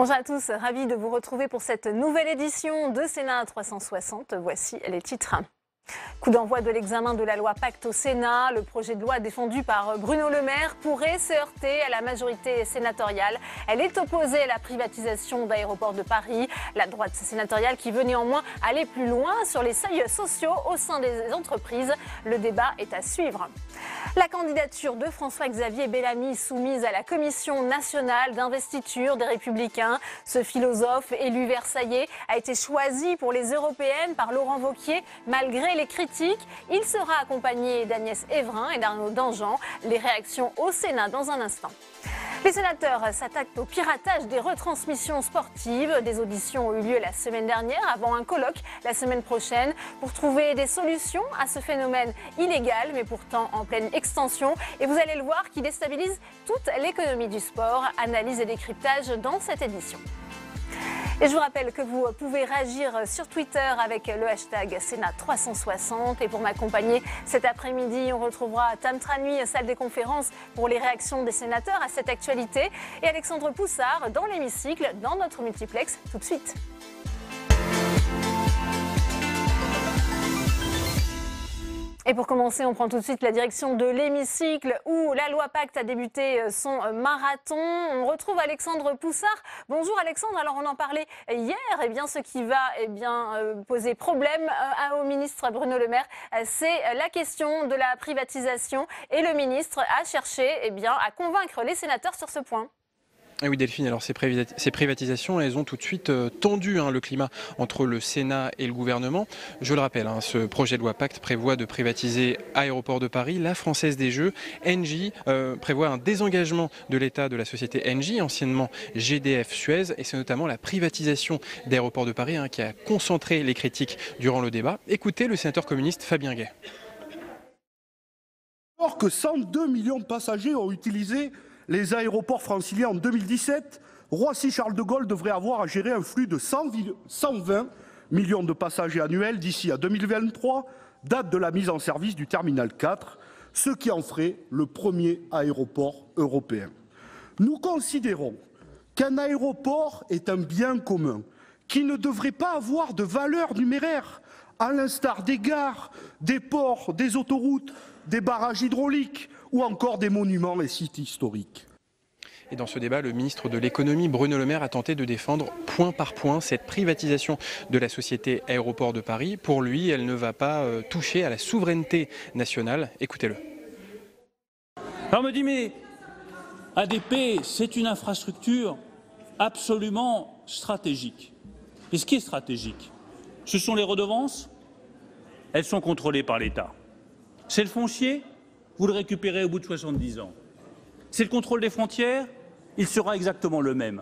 Bonjour à tous, ravi de vous retrouver pour cette nouvelle édition de Sénat 360. Voici les titres. Coup d'envoi de l'examen de la loi Pacte au Sénat. Le projet de loi défendu par Bruno Le Maire pourrait se heurter à la majorité sénatoriale. Elle est opposée à la privatisation d'Aéroports de Paris. La droite sénatoriale qui veut néanmoins aller plus loin sur les seuils sociaux au sein des entreprises. Le débat est à suivre. La candidature de François-Xavier Bellamy soumise à la Commission nationale d'investiture des Républicains. Ce philosophe élu versaillais a été choisi pour les européennes par Laurent Wauquiez malgré les critiques. Il sera accompagné d'Agnès Evrin et d'Arnaud Danjean. Les réactions au Sénat dans un instant. Les sénateurs s'attaquent au piratage des retransmissions sportives. Des auditions ont eu lieu la semaine dernière avant un colloque la semaine prochaine pour trouver des solutions à ce phénomène illégal mais pourtant en pleine extension. Et vous allez le voir qui déstabilise toute l'économie du sport. Analyse et décryptage dans cette édition. Et je vous rappelle que vous pouvez réagir sur Twitter avec le hashtag Sénat360. Et pour m'accompagner cet après-midi, on retrouvera Tam Tranui, salle des conférences, pour les réactions des sénateurs à cette actualité. Et Alexandre Poussard dans l'hémicycle, dans notre multiplex, tout de suite. Et pour commencer, on prend tout de suite la direction de l'hémicycle où la loi Pacte a débuté son marathon. On retrouve Alexandre Poussard. Bonjour Alexandre, alors on en parlait hier, ce qui va poser problème au ministre Bruno Le Maire, c'est la question de la privatisation et le ministre a cherché à convaincre les sénateurs sur ce point. Ah oui Delphine, alors ces privatisations, elles ont tout de suite tendu le climat entre le Sénat et le gouvernement. Je le rappelle, ce projet de loi Pacte prévoit de privatiser Aéroports de Paris, la Française des Jeux, Engie prévoit un désengagement de l'État de la société Engie, anciennement GDF Suez, et c'est notamment la privatisation d'Aéroports de Paris qui a concentré les critiques durant le débat. Écoutez le sénateur communiste Fabien Gay. Alors que 102 millions de passagers ont utilisé les aéroports franciliens en 2017, Roissy-Charles de Gaulle devrait avoir à gérer un flux de 120 millions de passagers annuels d'ici à 2023, date de la mise en service du terminal 4, ce qui en ferait le premier aéroport européen. Nous considérons qu'un aéroport est un bien commun qui ne devrait pas avoir de valeur numéraire, à l'instar des gares, des ports, des autoroutes, des barrages hydrauliques ou encore des monuments et sites historiques. Et dans ce débat, le ministre de l'économie, Bruno Le Maire, a tenté de défendre point par point cette privatisation de la société Aéroports de Paris. Pour lui, elle ne va pas toucher à la souveraineté nationale. Écoutez-le. Alors on me dit, mais ADP, c'est une infrastructure absolument stratégique. Et ce qui est stratégique, ce sont les redevances. Elles sont contrôlées par l'État. C'est le foncier. Vous le récupérez au bout de 70 ans. C'est le contrôle des frontières, il sera exactement le même.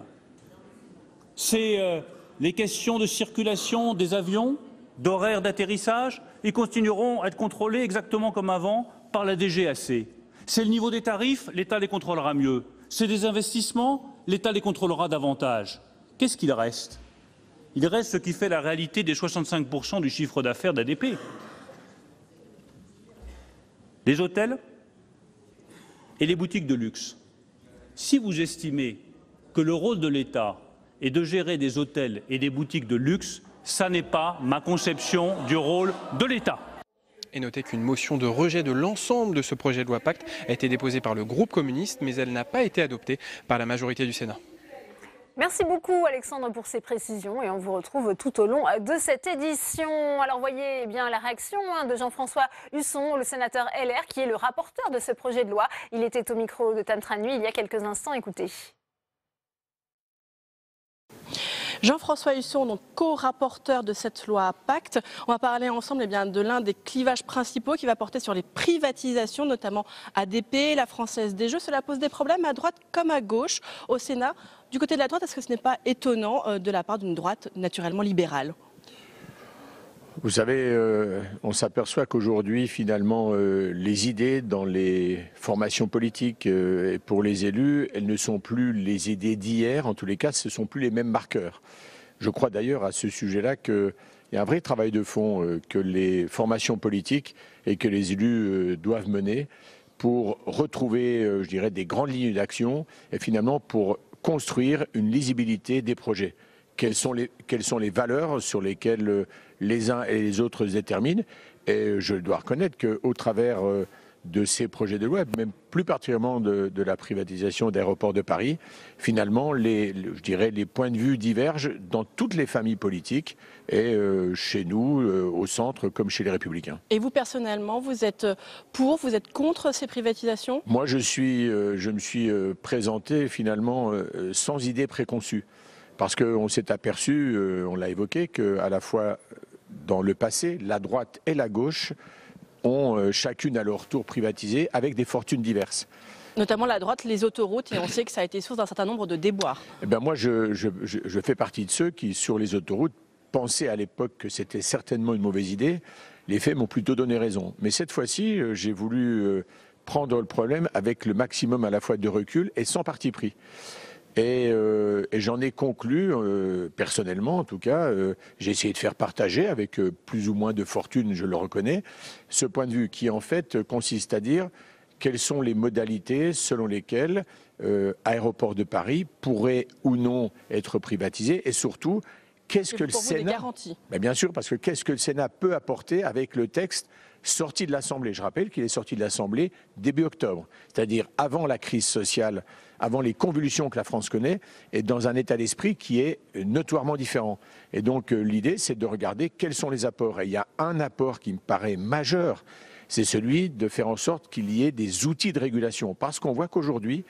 C'est les questions de circulation des avions, d'horaires d'atterrissage, ils continueront à être contrôlés exactement comme avant par la DGAC. C'est le niveau des tarifs, l'État les contrôlera mieux. C'est des investissements, l'État les contrôlera davantage. Qu'est-ce qu'il reste? Il reste ce qui fait la réalité des 65% du chiffre d'affaires d'ADP. Les hôtels et les boutiques de luxe. Si vous estimez que le rôle de l'État est de gérer des hôtels et des boutiques de luxe, ça n'est pas ma conception du rôle de l'État. Et notez qu'une motion de rejet de l'ensemble de ce projet de loi Pacte a été déposée par le groupe communiste, mais elle n'a pas été adoptée par la majorité du Sénat. Merci beaucoup Alexandre pour ces précisions et on vous retrouve tout au long de cette édition. Alors voyez la réaction de Jean-François Husson, le sénateur LR qui est le rapporteur de ce projet de loi. Il était au micro de Tam Tranui il y a quelques instants, écoutez. Jean-François Husson, donc co-rapporteur de cette loi Pacte. On va parler ensemble de l'un des clivages principaux qui va porter sur les privatisations, notamment ADP, la Française des Jeux. Cela pose des problèmes à droite comme à gauche. Au Sénat, du côté de la droite, est-ce que ce n'est pas étonnant de la part d'une droite naturellement libérale ? Vous savez, on s'aperçoit qu'aujourd'hui, finalement, les idées dans les formations politiques et pour les élus, elles ne sont plus les idées d'hier. En tous les cas, ce ne sont plus les mêmes marqueurs. Je crois d'ailleurs à ce sujet-là qu'il y a un vrai travail de fond que les formations politiques et que les élus doivent mener pour retrouver, je dirais, des grandes lignes d'action et finalement pour construire une lisibilité des projets. Quelles sont les valeurs sur lesquelles les uns et les autres se déterminent. Et je dois reconnaître qu'au travers de ces projets de loi, même plus particulièrement de la privatisation d'Aéroports de Paris, finalement, je dirais, les points de vue divergent dans toutes les familles politiques et chez nous, au centre, comme chez les Républicains. Et vous, personnellement, vous êtes pour, vous êtes contre ces privatisations? Moi, je me suis présenté finalement sans idée préconçue. Parce qu'on s'est aperçu, on l'a évoqué, qu'à la fois dans le passé, la droite et la gauche ont chacune à leur tour privatisé avec des fortunes diverses. Notamment la droite, les autoroutes, et on sait que ça a été source d'un certain nombre de déboires. Eh bien moi, je fais partie de ceux qui, sur les autoroutes, pensaient à l'époque que c'était certainement une mauvaise idée. Les faits m'ont plutôt donné raison. Mais cette fois-ci, j'ai voulu prendre le problème avec le maximum à la fois de recul et sans parti pris. Et j'en ai conclu, personnellement en tout cas, j'ai essayé de faire partager avec plus ou moins de fortune, je le reconnais, ce point de vue qui en fait consiste à dire quelles sont les modalités selon lesquelles Aéroports de Paris pourrait ou non être privatisé et surtout qu'est-ce que le Sénat... Ben bien sûr, parce que qu'est-ce que le Sénat peut apporter avec le texte sorti de l'Assemblée. Je rappelle qu'il est sorti de l'Assemblée début octobre, c'est-à-dire avant la crise sociale, avant les convulsions que la France connaît, et dans un état d'esprit qui est notoirement différent. Et donc l'idée, c'est de regarder quels sont les apports. Et il y a un apport qui me paraît majeur, c'est celui de faire en sorte qu'il y ait des outils de régulation. Parce qu'on voit qu'aujourd'hui,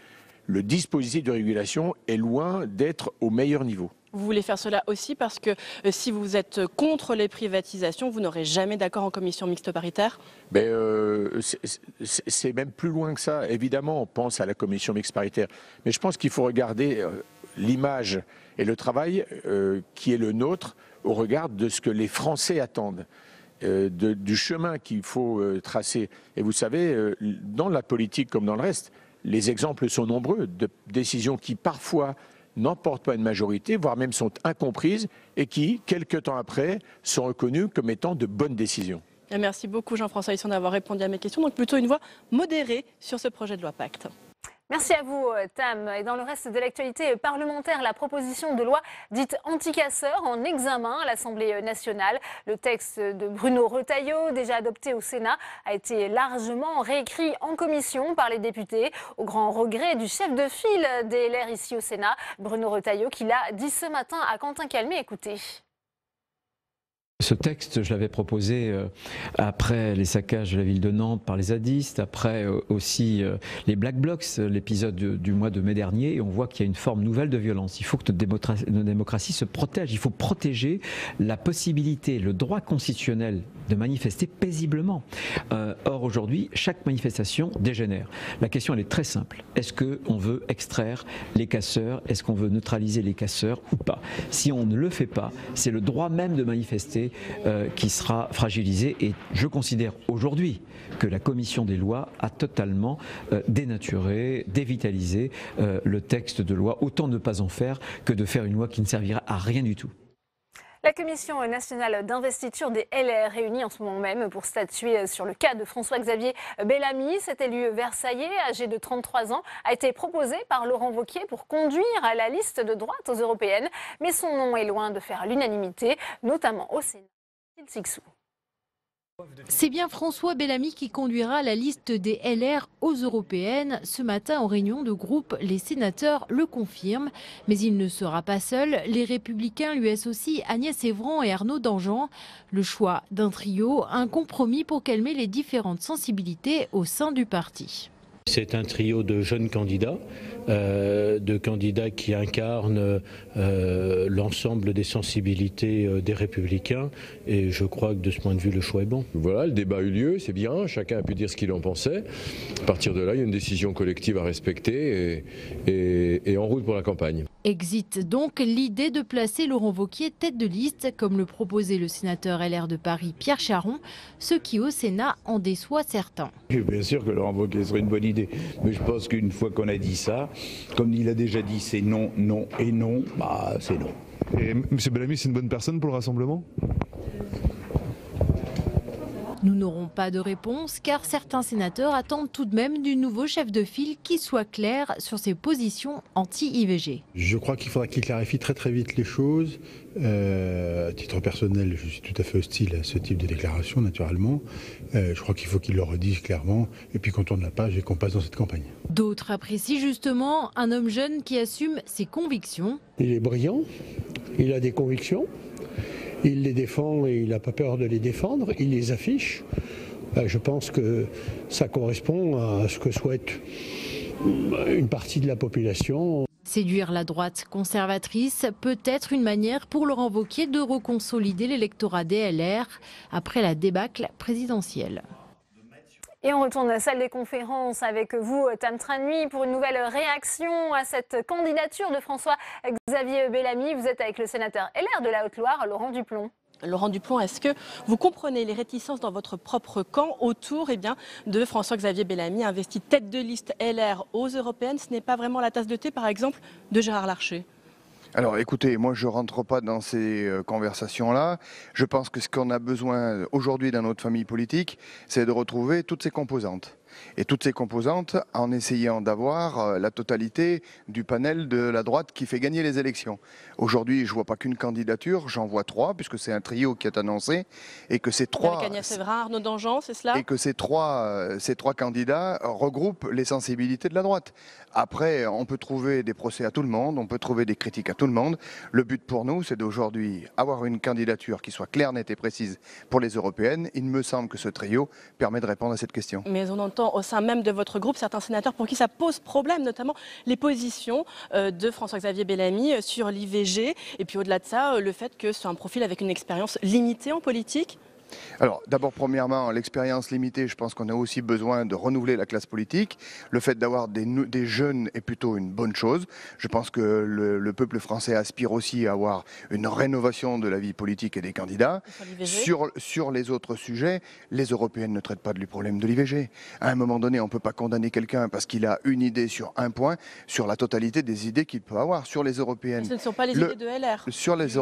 le dispositif de régulation est loin d'être au meilleur niveau. Vous voulez faire cela aussi parce que si vous êtes contre les privatisations, vous n'aurez jamais d'accord en commission mixte paritaire? C'est même plus loin que ça. Évidemment, on pense à la commission mixte paritaire. Mais je pense qu'il faut regarder l'image et le travail qui est le nôtre au regard de ce que les Français attendent. Du chemin qu'il faut tracer. Et vous savez, dans la politique comme dans le reste, les exemples sont nombreux de décisions qui parfois n'emportent pas une majorité, voire même sont incomprises et qui, quelques temps après, sont reconnues comme étant de bonnes décisions. Et merci beaucoup Jean-François Husson d'avoir répondu à mes questions. Donc plutôt une voix modérée sur ce projet de loi Pacte. Merci à vous, Tam. Et dans le reste de l'actualité parlementaire, la proposition de loi dite anti-casseurs en examen à l'Assemblée nationale. Le texte de Bruno Retailleau, déjà adopté au Sénat, a été largement réécrit en commission par les députés, au grand regret du chef de file des LR ici au Sénat, Bruno Retailleau, qui l'a dit ce matin à Quentin Calmet. Écoutez. Ce texte, je l'avais proposé après les saccages de la ville de Nantes par les zadistes, après aussi les Black Blocs, l'épisode du mois de mai dernier, et on voit qu'il y a une forme nouvelle de violence. Il faut que notre démocratie se protège. Il faut protéger la possibilité, le droit constitutionnel de manifester paisiblement. Or, aujourd'hui, chaque manifestation dégénère. La question, elle est très simple. Est-ce qu'on veut extraire les casseurs? Est-ce qu'on veut neutraliser les casseurs ou pas? Si on ne le fait pas, c'est le droit même de manifester qui sera fragilisé. Et je considère aujourd'hui que la commission des lois a totalement dénaturé, dévitalisé le texte de loi. Autant ne pas en faire que de faire une loi qui ne servira à rien du tout. La Commission nationale d'investiture des LR réunie en ce moment même pour statuer sur le cas de François-Xavier Bellamy. Cet élu versaillais, âgé de 33 ans, a été proposé par Laurent Wauquiez pour conduire à la liste de droite aux européennes. Mais son nom est loin de faire l'unanimité, notamment au Sénat. C'est bien François Bellamy qui conduira la liste des LR aux européennes. Ce matin, en réunion de groupe, les sénateurs le confirment. Mais il ne sera pas seul. Les Républicains lui associent Agnès Evran et Arnaud Danjean. Le choix d'un trio, un compromis pour calmer les différentes sensibilités au sein du parti. C'est un trio de jeunes candidats, qui incarnent l'ensemble des sensibilités des Républicains, et je crois que de ce point de vue, le choix est bon. Voilà, le débat a eu lieu, c'est bien, chacun a pu dire ce qu'il en pensait. À partir de là, il y a une décision collective à respecter et en route pour la campagne. Exit donc l'idée de placer Laurent Wauquiez tête de liste, comme le proposait le sénateur LR de Paris Pierre Charon, ce qui au Sénat en déçoit certains. Bien sûr que Laurent Wauquiez serait une bonne idée, mais je pense qu'une fois qu'on a dit ça, comme il a déjà dit c'est non, non et non, bah c'est non. Et M. Bellamy, c'est une bonne personne pour le rassemblement ? Nous n'aurons pas de réponse car certains sénateurs attendent tout de même du nouveau chef de file qui soit clair sur ses positions anti-IVG. Je crois qu'il faudra qu'il clarifie très très vite les choses. À titre personnel, je suis tout à fait hostile à ce type de déclaration, naturellement. Je crois qu'il faut qu'il le redise clairement et puis qu'on tourne la page et qu'on passe dans cette campagne. D'autres apprécient justement un homme jeune qui assume ses convictions. Il est brillant, il a des convictions. Il les défend et il n'a pas peur de les défendre, il les affiche. Je pense que ça correspond à ce que souhaite une partie de la population. Séduire la droite conservatrice peut être une manière pour Laurent Wauquiez de reconsolider l'électorat des LR après la débâcle présidentielle. Et on retourne à la salle des conférences avec vous, Tam Tranui, pour une nouvelle réaction à cette candidature de François-Xavier Bellamy. Vous êtes avec le sénateur LR de la Haute-Loire, Laurent Duplon. Laurent Duplon, est-ce que vous comprenez les réticences dans votre propre camp autour de François-Xavier Bellamy, investi tête de liste LR aux européennes? Ce n'est pas vraiment la tasse de thé, par exemple, de Gérard Larcher. Alors écoutez, moi je ne rentre pas dans ces conversations-là. Je pense que ce qu'on a besoin aujourd'hui dans notre famille politique, c'est de retrouver toutes ces composantes. Et toutes ces composantes en essayant d'avoir la totalité du panel de la droite qui fait gagner les élections. Aujourd'hui, je ne vois pas qu'une candidature, j'en vois trois, puisque c'est un trio qui est annoncé, et que ces trois... Avec Agnès Evrin, Arnaud Danjean, c'est cela? Et que ces trois candidats regroupent les sensibilités de la droite. Après, on peut trouver des procès à tout le monde, on peut trouver des critiques à tout le monde. Le but pour nous, c'est d'aujourd'hui avoir une candidature qui soit claire, nette et précise pour les européennes. Il me semble que ce trio permet de répondre à cette question. Mais on entend au sein même de votre groupe certains sénateurs pour qui ça pose problème, notamment les positions de François-Xavier Bellamy sur l'IVG. Et puis au-delà de ça, le fait que c'est un profil avec une expérience limitée en politique. Alors d'abord, premièrement, l'expérience limitée, je pense qu'on a aussi besoin de renouveler la classe politique. Le fait d'avoir des jeunes est plutôt une bonne chose. Je pense que le peuple français aspire aussi à avoir une rénovation de la vie politique et des candidats. Sur les autres sujets, les Européennes ne traitent pas du problème de l'IVG. À un moment donné, on ne peut pas condamner quelqu'un parce qu'il a une idée sur un point, sur la totalité des idées qu'il peut avoir. Sur les Européennes... Ce ne sont pas les idées de LR. Sur les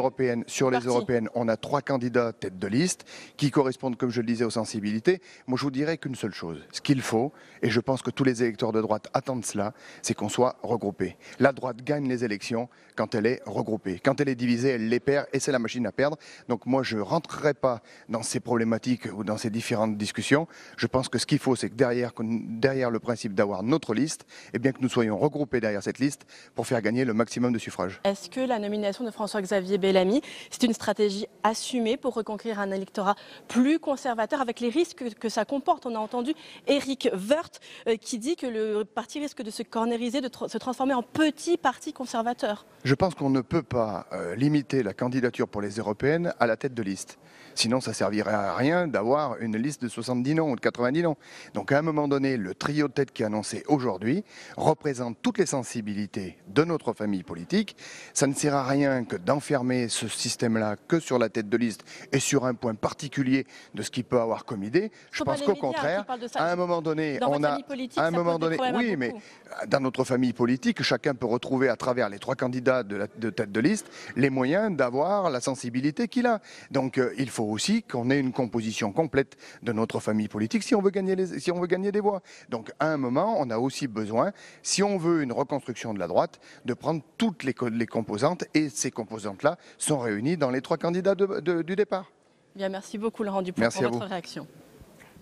Européennes, on a 3 candidats tête de liste qui correspondent, comme je le disais, aux sensibilités. Moi, je vous dirais qu'une seule chose. Ce qu'il faut, et je pense que tous les électeurs de droite attendent cela, c'est qu'on soit regroupés. La droite gagne les élections quand elle est regroupée. Quand elle est divisée, elle les perd et c'est la machine à perdre. Donc moi, je ne rentrerai pas dans ces problématiques ou dans ces différentes discussions. Je pense que ce qu'il faut, c'est que derrière le principe d'avoir notre liste, eh bien que nous soyons regroupés derrière cette liste pour faire gagner le maximum de suffrages. Est-ce que la nomination de François-Xavier Bellamy, c'est une stratégie assumée pour reconquérir un électorat plus conservateur avec les risques que ça comporte? On a entendu Éric Woerth qui dit que le parti risque de se cornériser, de se transformer en petit parti conservateur. Je pense qu'on ne peut pas limiter la candidature pour les européennes à la tête de liste. Sinon, ça ne servirait à rien d'avoir une liste de 70 noms ou de 90 noms. Donc à un moment donné, le trio de tête qui est annoncé aujourd'hui représente toutes les sensibilités de notre famille politique. Ça ne sert à rien que d'enfermer ce système-là que sur la tête de liste et sur un point particulier de ce qu'il peut avoir comme idée. Je pense qu'au contraire, à un moment donné, on a... À un moment donné, oui, mais dans notre famille politique, chacun peut retrouver à travers les 3 candidats de tête de liste les moyens d'avoir la sensibilité qu'il a. Donc il faut aussi qu'on ait une composition complète de notre famille politique si on veut gagner des voix. Donc à un moment, on a aussi besoin, si on veut une reconstruction de la droite, de prendre toutes les composantes, et ces composantes-là sont réunies dans les 3 candidats du départ. Bien, merci beaucoup Laurent Duplon pour votre réaction.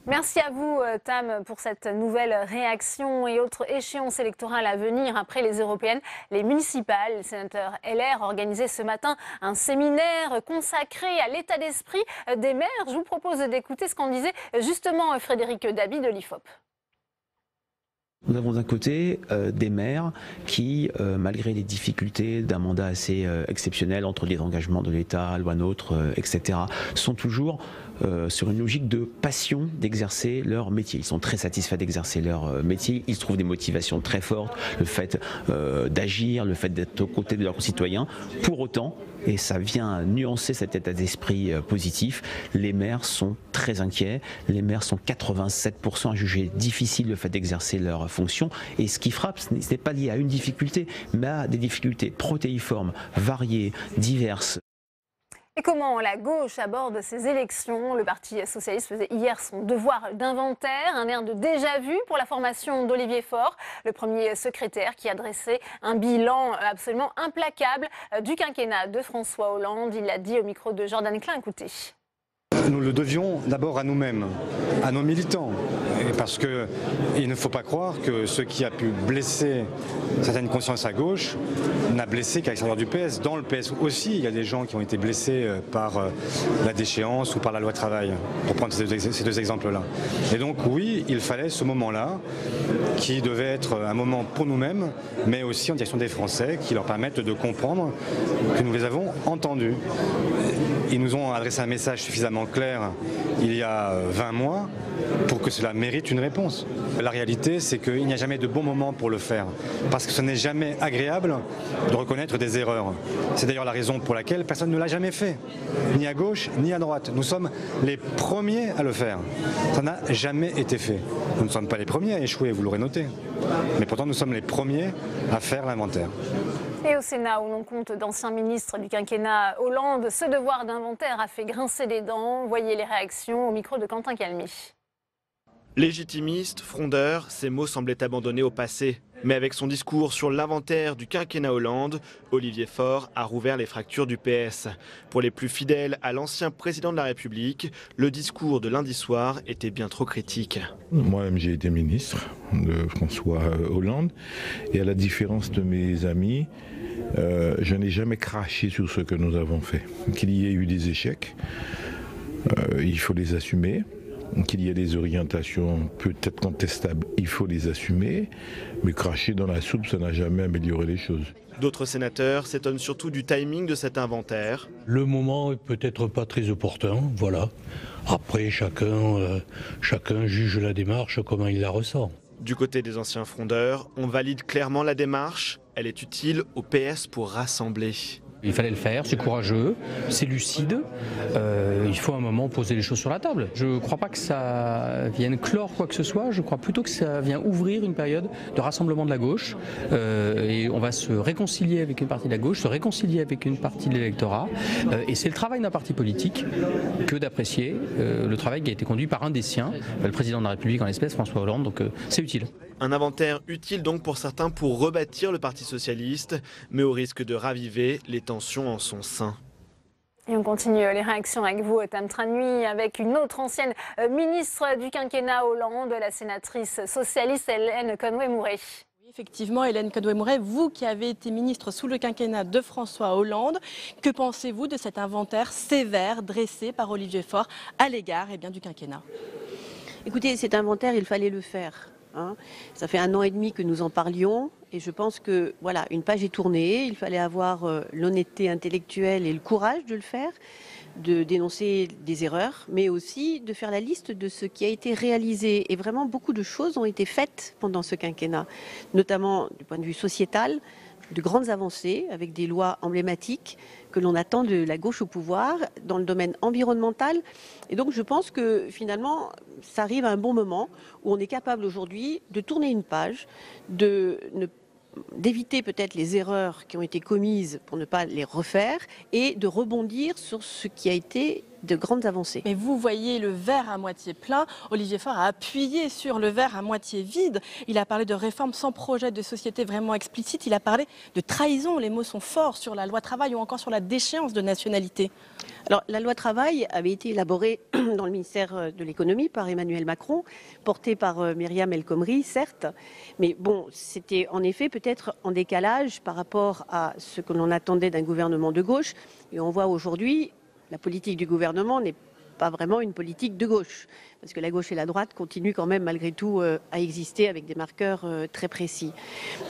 Merci à vous, Tam, pour cette nouvelle réaction et autres échéances électorales à venir après les européennes, les municipales. Les sénateurs LR organisaient ce matin un séminaire consacré à l'état d'esprit des maires. Je vous propose d'écouter ce qu'en disait justement Frédéric Dabi de l'IFOP. Nous avons d'un côté des maires qui, malgré les difficultés d'un mandat assez exceptionnel entre les engagements de l'État, loi NOTRe, etc., sont toujours sur une logique de passion d'exercer leur métier. Ils sont très satisfaits d'exercer leur métier, ils trouvent des motivations très fortes, le fait d'agir, le fait d'être aux côtés de leurs concitoyens. Pour autant, et ça vient nuancer cet état d'esprit positif, les maires sont très inquiets, les maires sont 87% à juger difficile le fait d'exercer leurs fonctions, et ce qui frappe, ce n'est pas lié à une difficulté, mais à des difficultés protéiformes, variées, diverses. Et comment la gauche aborde ces élections? Le Parti socialiste faisait hier son devoir d'inventaire, un air de déjà-vu pour la formation d'Olivier Faure, le premier secrétaire qui a dressé un bilan absolument implacable du quinquennat de François Hollande. Il l'a dit au micro de Jordan Klein, écoutez. Nous le devions d'abord à nous-mêmes, à nos militants, parce qu'il ne faut pas croire que ce qui a pu blesser certaines consciences à gauche n'a blessé qu'à l'extérieur du PS. Dans le PS aussi, il y a des gens qui ont été blessés par la déchéance ou par la loi travail, pour prendre ces deux exemples-là. Et donc oui, il fallait ce moment-là, qui devait être un moment pour nous-mêmes, mais aussi en direction des Français, qui leur permettent de comprendre que nous les avons entendus. Ils nous ont adressé un message suffisamment clair il y a 20 mois pour que cela mérite une réponse. La réalité, c'est qu'il n'y a jamais de bon moment pour le faire, parce que ce n'est jamais agréable de reconnaître des erreurs. C'est d'ailleurs la raison pour laquelle personne ne l'a jamais fait, ni à gauche ni à droite. Nous sommes les premiers à le faire. Ça n'a jamais été fait. Nous ne sommes pas les premiers à échouer, vous l'aurez noté. Mais pourtant, nous sommes les premiers à faire l'inventaire. Et au Sénat, où l'on compte d'anciens ministres du quinquennat Hollande, ce devoir d'inventaire a fait grincer des dents. Voyez les réactions au micro de Quentin Calmy. Légitimiste, frondeur, ces mots semblaient abandonnés au passé. Mais avec son discours sur l'inventaire du quinquennat Hollande, Olivier Faure a rouvert les fractures du PS. Pour les plus fidèles à l'ancien président de la République, le discours de lundi soir était bien trop critique. Moi-même, j'ai été ministre de François Hollande. Et à la différence de mes amis, je n'ai jamais craché sur ce que nous avons fait. Qu'il y ait eu des échecs, il faut les assumer. Qu'il y ait des orientations peut-être contestables, il faut les assumer, mais cracher dans la soupe, ça n'a jamais amélioré les choses. D'autres sénateurs s'étonnent surtout du timing de cet inventaire. Le moment est peut-être pas très opportun, voilà. Après, chacun juge la démarche comment il la ressent. Du côté des anciens frondeurs, on valide clairement la démarche. Elle est utile au PS pour rassembler. Il fallait le faire, c'est courageux, c'est lucide, il faut un moment poser les choses sur la table. Je ne crois pas que ça vienne clore quoi que ce soit, je crois plutôt que ça vient ouvrir une période de rassemblement de la gauche et on va se réconcilier avec une partie de la gauche, se réconcilier avec une partie de l'électorat et c'est le travail d'un parti politique que d'apprécier le travail qui a été conduit par un des siens, le président de la République en l'espèce, François Hollande, donc c'est utile. Un inventaire utile donc pour certains pour rebâtir le Parti socialiste, mais au risque de raviver les tensions en son sein. Et on continue les réactions avec vous, Tam Tranui, avec une autre ancienne ministre du quinquennat Hollande, la sénatrice socialiste Hélène Conway-Mouret. Oui, effectivement, Hélène Conway-Mouret, vous qui avez été ministre sous le quinquennat de François Hollande, que pensez-vous de cet inventaire sévère dressé par Olivier Faure à l'égard du quinquennat? Écoutez, cet inventaire, il fallait le faire. Ça fait 1 an et demi que nous en parlions et je pense que voilà, une page est tournée, il fallait avoir l'honnêteté intellectuelle et le courage de le faire, de dénoncer des erreurs, mais aussi de faire la liste de ce qui a été réalisé. Et vraiment, beaucoup de choses ont été faites pendant ce quinquennat, notamment du point de vue sociétal, de grandes avancées avec des lois emblématiques que l'on attend de la gauche au pouvoir dans le domaine environnemental. Et donc je pense que finalement, ça arrive à un bon moment où on est capable aujourd'hui de tourner une page, d'éviter peut-être les erreurs qui ont été commises pour ne pas les refaire et de rebondir sur ce qui a été de grandes avancées. Mais vous voyez le verre à moitié plein. Olivier Faure a appuyé sur le verre à moitié vide. Il a parlé de réformes sans projet de société vraiment explicite. Il a parlé de trahison. Les mots sont forts sur la loi travail ou encore sur la déchéance de nationalité. Alors, la loi travail avait été élaborée dans le ministère de l'économie par Emmanuel Macron, portée par Myriam El Khomri, certes. Mais bon, c'était en effet peut-être en décalage par rapport à ce que l'on attendait d'un gouvernement de gauche. Et on voit aujourd'hui, la politique du gouvernement n'est pas vraiment une politique de gauche, parce que la gauche et la droite continuent quand même malgré tout à exister avec des marqueurs très précis.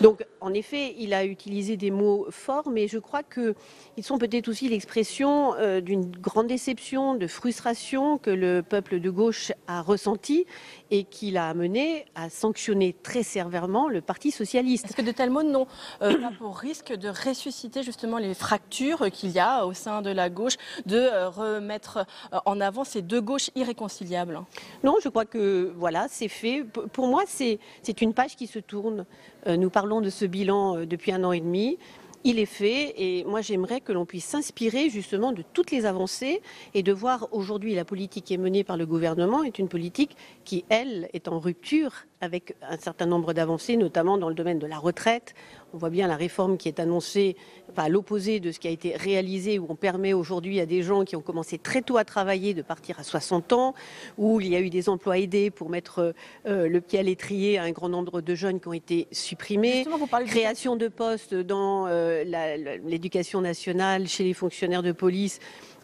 Donc en effet, il a utilisé des mots forts, mais je crois qu'ils sont peut-être aussi l'expression d'une grande déception, de frustration que le peuple de gauche a ressenti et qui l'a amené à sanctionner très sévèrement le Parti socialiste. Est-ce que de tels mots n'ont pas pour risque de ressusciter justement les fractures qu'il y a au sein de la gauche, de remettre en avant ces deux gauches irréconciliables? Non, je crois que voilà, c'est fait. Pour moi, c'est une page qui se tourne. Nous parlons de ce bilan depuis 1 an et demi. Il est fait et moi j'aimerais que l'on puisse s'inspirer justement de toutes les avancées et de voir aujourd'hui la politique qui est menée par le gouvernement est une politique qui, elle, est en rupture avec un certain nombre d'avancées, notamment dans le domaine de la retraite. On voit bien la réforme qui est annoncée, enfin, à l'opposé de ce qui a été réalisé, où on permet aujourd'hui à des gens qui ont commencé très tôt à travailler de partir à 60 ans, où il y a eu des emplois aidés pour mettre le pied à l'étrier à un grand nombre de jeunes qui ont été supprimés, création de postes dans l'éducation nationale, chez les fonctionnaires de police,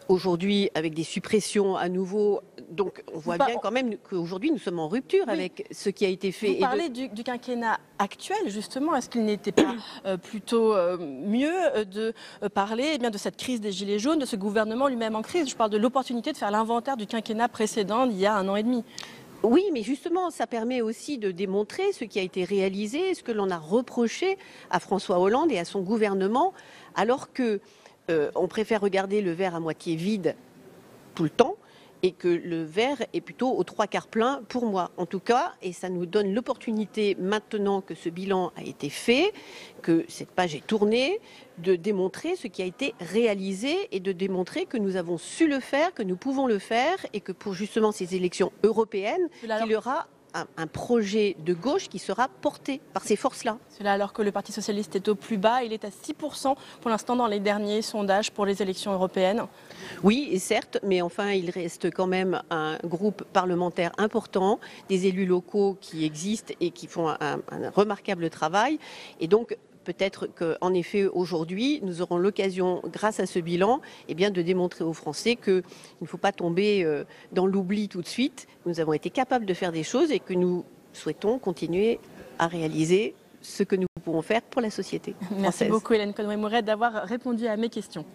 aujourd'hui avec des suppressions à nouveau. Donc on voit bien quand même qu'aujourd'hui nous sommes en rupture avec ce qui a été fait. Vous parlez du quinquennat actuel justement, est-ce qu'il n'était pas plutôt mieux de parler de cette crise des Gilets jaunes, de ce gouvernement lui-même en crise? Je parle de l'opportunité de faire l'inventaire du quinquennat précédent d'il y a 1 an et demi. Oui, mais justement, ça permet aussi de démontrer ce qui a été réalisé, ce que l'on a reproché à François Hollande et à son gouvernement, alors que on préfère regarder le verre à moitié vide tout le temps et que le verre est plutôt aux 3/4 plein pour moi, en tout cas. Et ça nous donne l'opportunité, maintenant que ce bilan a été fait, que cette page est tournée, de démontrer ce qui a été réalisé et de démontrer que nous avons su le faire, que nous pouvons le faire et que pour justement ces élections européennes, il y aura un projet de gauche qui sera porté par ces forces-là. Cela alors que le Parti socialiste est au plus bas, il est à 6% pour l'instant dans les derniers sondages pour les élections européennes. Oui, et certes, mais enfin il reste quand même un groupe parlementaire important, des élus locaux qui existent et qui font un remarquable travail. Et donc peut-être qu'en effet, aujourd'hui, nous aurons l'occasion, grâce à ce bilan, de démontrer aux Français qu'il ne faut pas tomber dans l'oubli tout de suite. Nous avons été capables de faire des choses et que nous souhaitons continuer à réaliser ce que nous pouvons faire pour la société française. Merci beaucoup Hélène Conway-Mouret d'avoir répondu à mes questions.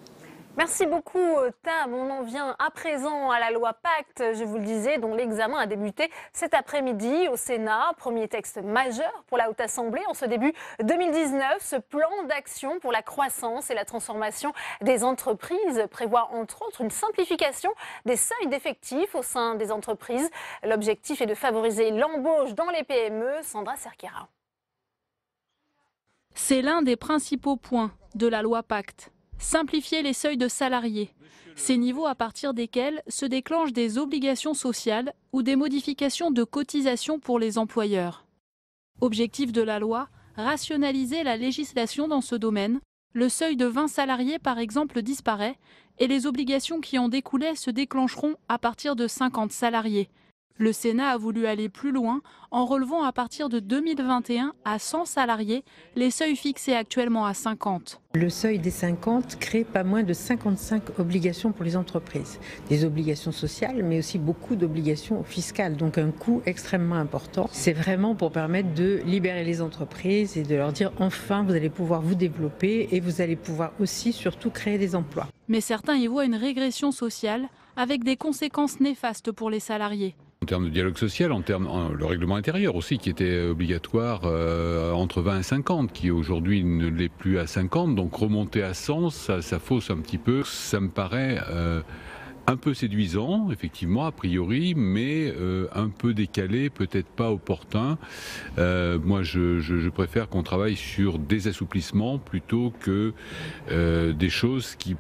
Merci beaucoup Tam. On en vient à présent à la loi Pacte, je vous le disais, dont l'examen a débuté cet après-midi au Sénat. Premier texte majeur pour la Haute Assemblée en ce début 2019. Ce plan d'action pour la croissance et la transformation des entreprises prévoit entre autres une simplification des seuils d'effectifs au sein des entreprises. L'objectif est de favoriser l'embauche dans les PME. Sandra Cerquera. C'est l'un des principaux points de la loi Pacte. Simplifier les seuils de salariés, ces niveaux à partir desquels se déclenchent des obligations sociales ou des modifications de cotisations pour les employeurs. Objectif de la loi, rationaliser la législation dans ce domaine. Le seuil de 20 salariés par exemple disparaît et les obligations qui en découlaient se déclencheront à partir de 50 salariés. Le Sénat a voulu aller plus loin en relevant à partir de 2021 à 100 salariés les seuils fixés actuellement à 50. Le seuil des 50 crée pas moins de 55 obligations pour les entreprises. Des obligations sociales, mais aussi beaucoup d'obligations fiscales, donc un coût extrêmement important. C'est vraiment pour permettre de libérer les entreprises et de leur dire enfin vous allez pouvoir vous développer et vous allez pouvoir aussi surtout créer des emplois. Mais certains y voient une régression sociale avec des conséquences néfastes pour les salariés. En termes de dialogue social, le règlement intérieur aussi qui était obligatoire entre 20 et 50, qui aujourd'hui ne l'est plus à 50, donc remonter à 100, ça fausse un petit peu. Ça me paraît un peu séduisant, effectivement, a priori, mais un peu décalé, peut-être pas opportun. Moi, je préfère qu'on travaille sur des assouplissements plutôt que des choses qui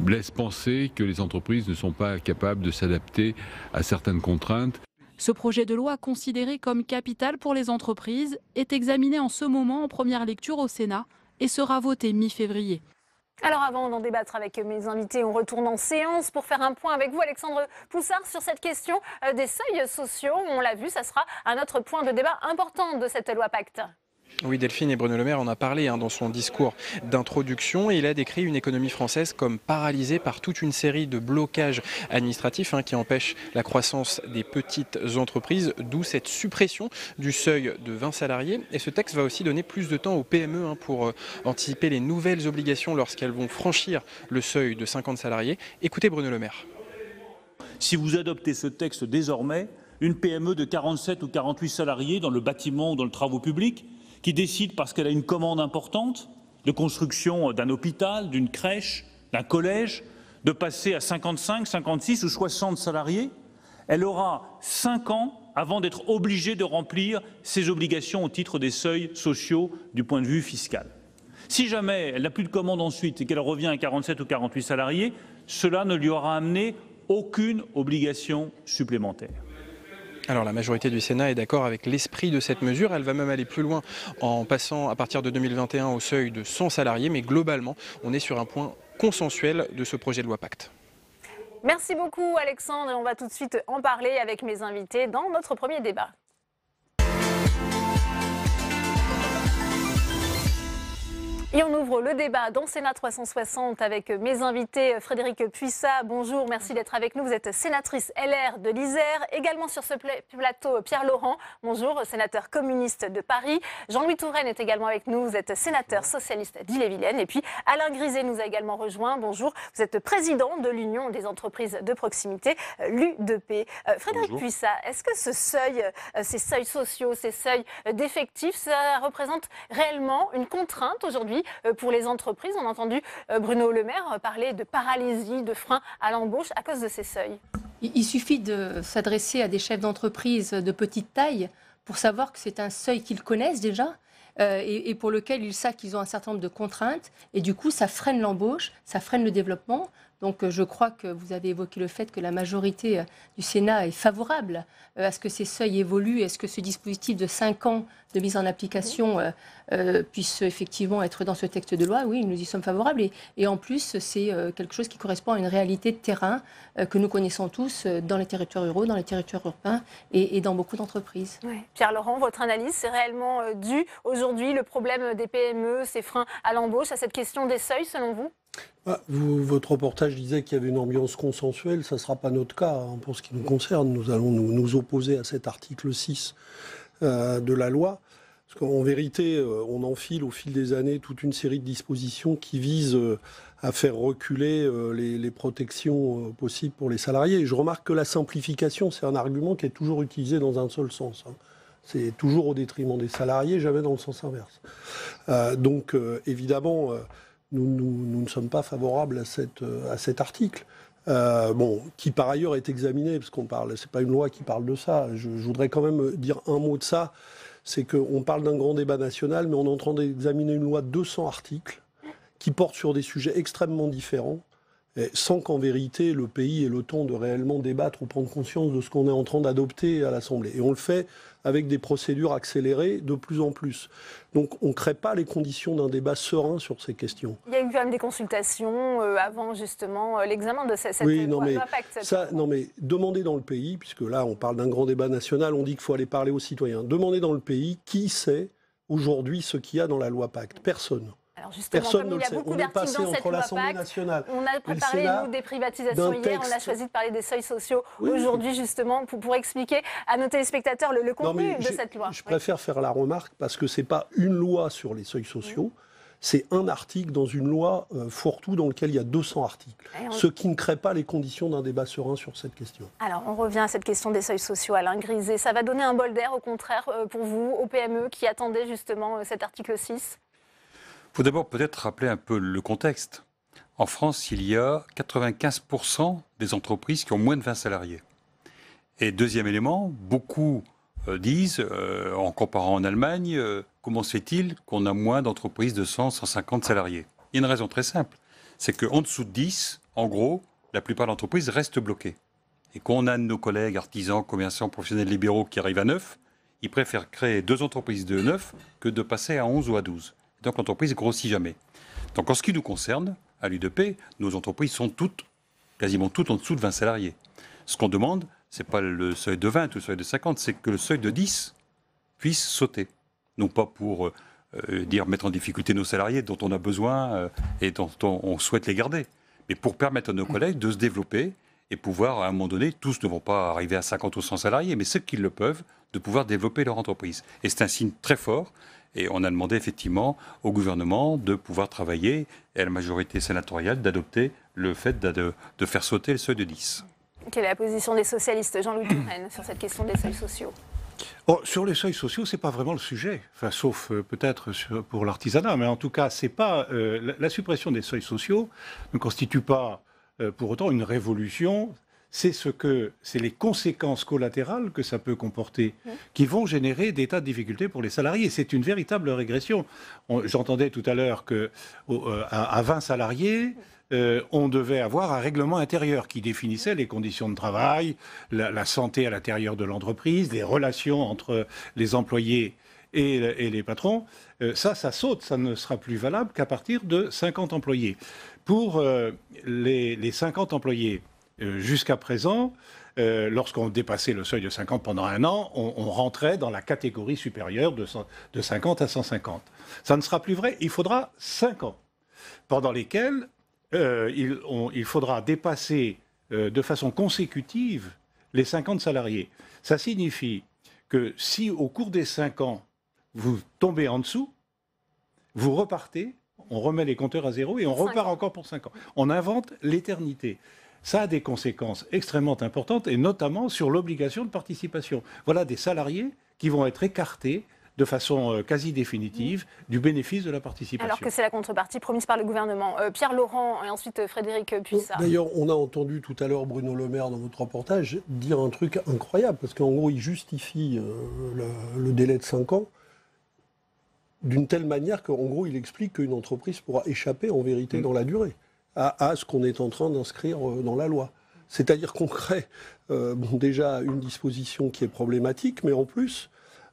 laisse penser que les entreprises ne sont pas capables de s'adapter à certaines contraintes. Ce projet de loi, considéré comme capital pour les entreprises, est examiné en ce moment en première lecture au Sénat et sera voté mi-février. Alors avant d'en débattre avec mes invités, on retourne en séance pour faire un point avec vous, Alexandre Poussard, sur cette question des seuils sociaux. On l'a vu, ça sera un autre point de débat important de cette loi Pacte. Oui, Delphine, et Bruno Le Maire en a parlé dans son discours d'introduction et il a décrit une économie française comme paralysée par toute une série de blocages administratifs qui empêchent la croissance des petites entreprises, d'où cette suppression du seuil de 20 salariés. Et ce texte va aussi donner plus de temps aux PME pour anticiper les nouvelles obligations lorsqu'elles vont franchir le seuil de 50 salariés. Écoutez Bruno Le Maire. Si vous adoptez ce texte désormais, une PME de 47 ou 48 salariés dans le bâtiment ou dans le travaux publics, qui décide parce qu'elle a une commande importante de construction d'un hôpital, d'une crèche, d'un collège, de passer à 55, 56 ou 60 salariés, elle aura 5 ans avant d'être obligée de remplir ses obligations au titre des seuils sociaux du point de vue fiscal. Si jamais elle n'a plus de commande ensuite et qu'elle revient à 47 ou 48 salariés, cela ne lui aura amené aucune obligation supplémentaire. Alors la majorité du Sénat est d'accord avec l'esprit de cette mesure. Elle va même aller plus loin en passant à partir de 2021 au seuil de 100 salariés. Mais globalement, on est sur un point consensuel de ce projet de loi Pacte. Merci beaucoup Alexandre et on va tout de suite en parler avec mes invités dans notre premier débat. Et on ouvre le débat dans Sénat 360 avec mes invités. Frédérique Puissat, bonjour, merci d'être avec nous. Vous êtes sénatrice LR de l'Isère. Également sur ce plateau, Pierre Laurent, bonjour, sénateur communiste de Paris. Jean-Louis Touraine est également avec nous. Vous êtes sénateur socialiste d'Ille-et-Vilaine. Et puis Alain Griset nous a également rejoint. Bonjour, vous êtes président de l'Union des entreprises de proximité, l'U2P. Frédérique Puissat, est-ce que ce seuil, ces seuils sociaux, ces seuils d'effectifs, ça représente réellement une contrainte aujourd'hui pour les entreprises? On a entendu Bruno Le Maire parler de paralysie, de frein à l'embauche à cause de ces seuils. Il suffit de s'adresser à des chefs d'entreprise de petite taille pour savoir que c'est un seuil qu'ils connaissent déjà et pour lequel ils savent qu'ils ont un certain nombre de contraintes. Et du coup, ça freine l'embauche, ça freine le développement. Donc je crois que vous avez évoqué le fait que la majorité du Sénat est favorable à ce que ces seuils évoluent, à ce que ce dispositif de 5 ans de mise en application puisse effectivement être dans ce texte de loi. Oui, nous y sommes favorables. Et en plus, c'est quelque chose qui correspond à une réalité de terrain que nous connaissons tous dans les territoires ruraux, dans les territoires urbains et dans beaucoup d'entreprises. Ouais. Pierre Laurent, votre analyse, c'est réellement dû aujourd'hui le problème des PME, ces freins à l'embauche, à cette question des seuils selon vous? Votre reportage disait qu'il y avait une ambiance consensuelle, ça ne sera pas notre cas pour ce qui nous concerne. Nous allons nous opposer à cet article 6 de la loi. Parce qu'en vérité, on enfile au fil des années toute une série de dispositions qui visent à faire reculer les protections possibles pour les salariés. Et je remarque que la simplification, c'est un argument qui est toujours utilisé dans un seul sens. C'est toujours au détriment des salariés, jamais dans le sens inverse. Donc évidemment... Nous ne sommes pas favorables à cet article, qui par ailleurs est examiné, parce c'est pas une loi qui parle de ça. Je voudrais quand même dire un mot de ça, c'est qu'on parle d'un grand débat national, mais on est en train d'examiner une loi de 200 articles qui porte sur des sujets extrêmement différents, sans qu'en vérité le pays ait le temps de réellement débattre ou prendre conscience de ce qu'on est en train d'adopter à l'Assemblée. Et on le fait avec des procédures accélérées de plus en plus. Donc on ne crée pas les conditions d'un débat serein sur ces questions. Il y a eu quand même des consultations avant justement l'examen de cette loi Pacte. Non mais demandez dans le pays, puisque là on parle d'un grand débat national, on dit qu'il faut aller parler aux citoyens. Demandez dans le pays qui sait aujourd'hui ce qu'il y a dans la loi Pacte. Personne. Alors justement, personne comme il y a beaucoup d'articles dans cette loi Pacte, on a parlé, nous, des privatisations hier, on a choisi de parler des seuils sociaux aujourd'hui, justement, pour expliquer à nos téléspectateurs le contenu de cette loi. Je préfère faire la remarque parce que ce n'est pas une loi sur les seuils sociaux, c'est un article dans une loi fourre-tout dans lequel il y a 200 articles, ce qui ne crée pas les conditions d'un débat serein sur cette question. Alors, on revient à cette question des seuils sociaux, Alain Griset. Ça va donner un bol d'air, au contraire, pour vous, aux PME qui attendaient justement cet article 6 ? Il faut d'abord peut-être rappeler un peu le contexte. En France, il y a 95% des entreprises qui ont moins de 20 salariés. Et deuxième élément, beaucoup disent, en comparant en Allemagne, comment se fait-il qu'on a moins d'entreprises de 100, 150 salariés? Il y a une raison très simple, c'est qu'en dessous de 10, en gros, la plupart des entreprises restent bloquées. Et quand on a nos collègues artisans, commerçants, professionnels libéraux qui arrivent à 9, ils préfèrent créer 2 entreprises de 9 que de passer à 11 ou à 12. Donc l'entreprise ne grossit jamais. Donc en ce qui nous concerne, à l'U2P, nos entreprises sont quasiment toutes en dessous de 20 salariés. Ce qu'on demande, ce n'est pas le seuil de 20 ou le seuil de 50, c'est que le seuil de 10 puisse sauter. Non pas pour mettre en difficulté nos salariés dont on a besoin et dont on souhaite les garder, mais pour permettre à nos collègues de se développer et pouvoir, à un moment donné, tous ne vont pas arriver à 50 ou 100 salariés, mais ceux qui le peuvent, de pouvoir développer leur entreprise. Et c'est un signe très fort. Et on a demandé effectivement au gouvernement de pouvoir travailler et à la majorité sénatoriale d'adopter le fait de faire sauter le seuil de 10. Quelle est la position des socialistes, Jean-Louis Touraine, sur cette question des seuils sociaux? Sur les seuils sociaux, ce n'est pas vraiment le sujet, sauf peut-être pour l'artisanat, mais en tout cas, c'est pas, la suppression des seuils sociaux ne constitue pas pour autant une révolution. c'est les conséquences collatérales que ça peut comporter, qui vont générer des tas de difficultés pour les salariés. C'est une véritable régression. J'entendais tout à l'heure qu'à 20 salariés, on devait avoir un règlement intérieur qui définissait les conditions de travail, la santé à l'intérieur de l'entreprise, les relations entre les employés et les patrons. Ça saute, ça ne sera plus valable qu'à partir de 50 employés. Pour les 50 employés, jusqu'à présent, lorsqu'on dépassait le seuil de 50 pendant un an, on rentrait dans la catégorie supérieure de 50 à 150. Ça ne sera plus vrai, il faudra 5 ans, pendant lesquels il faudra dépasser de façon consécutive les 50 salariés. Ça signifie que si au cours des 5 ans, vous tombez en dessous, vous repartez, on remet les compteurs à zéro et on repart encore pour 5 ans. On invente l'éternité. Ça a des conséquences extrêmement importantes et notamment sur l'obligation de participation. Voilà des salariés qui vont être écartés de façon quasi définitive du bénéfice de la participation. Alors que c'est la contrepartie promise par le gouvernement. Pierre Laurent et ensuite Frédéric Puissat. D'ailleurs, on a entendu tout à l'heure Bruno Le Maire dans votre reportage dire un truc incroyable, parce qu'en gros, il justifie le délai de 5 ans d'une telle manière qu'en gros, il explique qu'une entreprise pourra échapper en vérité dans la durée à ce qu'on est en train d'inscrire dans la loi. C'est-à-dire qu'on crée déjà une disposition qui est problématique, mais en plus,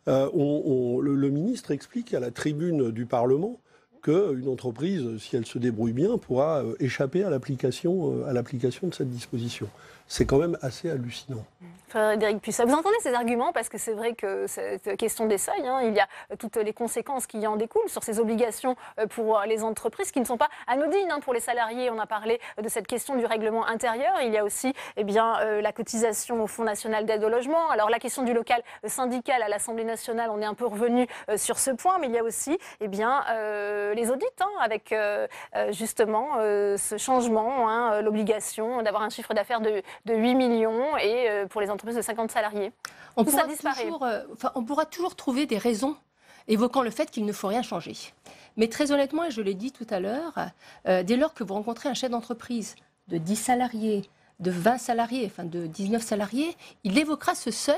le ministre explique à la tribune du Parlement qu'une entreprise, si elle se débrouille bien, pourra échapper à l'application de cette disposition. C'est quand même assez hallucinant. Frédéric Puissat, vous entendez ces arguments, parce que c'est vrai que cette question des seuils, il y a toutes les conséquences qui en découlent sur ces obligations pour les entreprises qui ne sont pas anodines pour les salariés. On a parlé de cette question du règlement intérieur. Il y a aussi la cotisation au Fonds national d'aide au logement. Alors la question du local syndical à l'Assemblée nationale, on est un peu revenu sur ce point, mais il y a aussi les audits avec justement ce changement, l'obligation d'avoir un chiffre d'affaires de 8 millions et pour les entreprises de 50 salariés. On pourra toujours trouver des raisons évoquant le fait qu'il ne faut rien changer. Mais très honnêtement, et je l'ai dit tout à l'heure, dès lors que vous rencontrez un chef d'entreprise de 10 salariés, de 20 salariés, enfin de 19 salariés, il évoquera ce seuil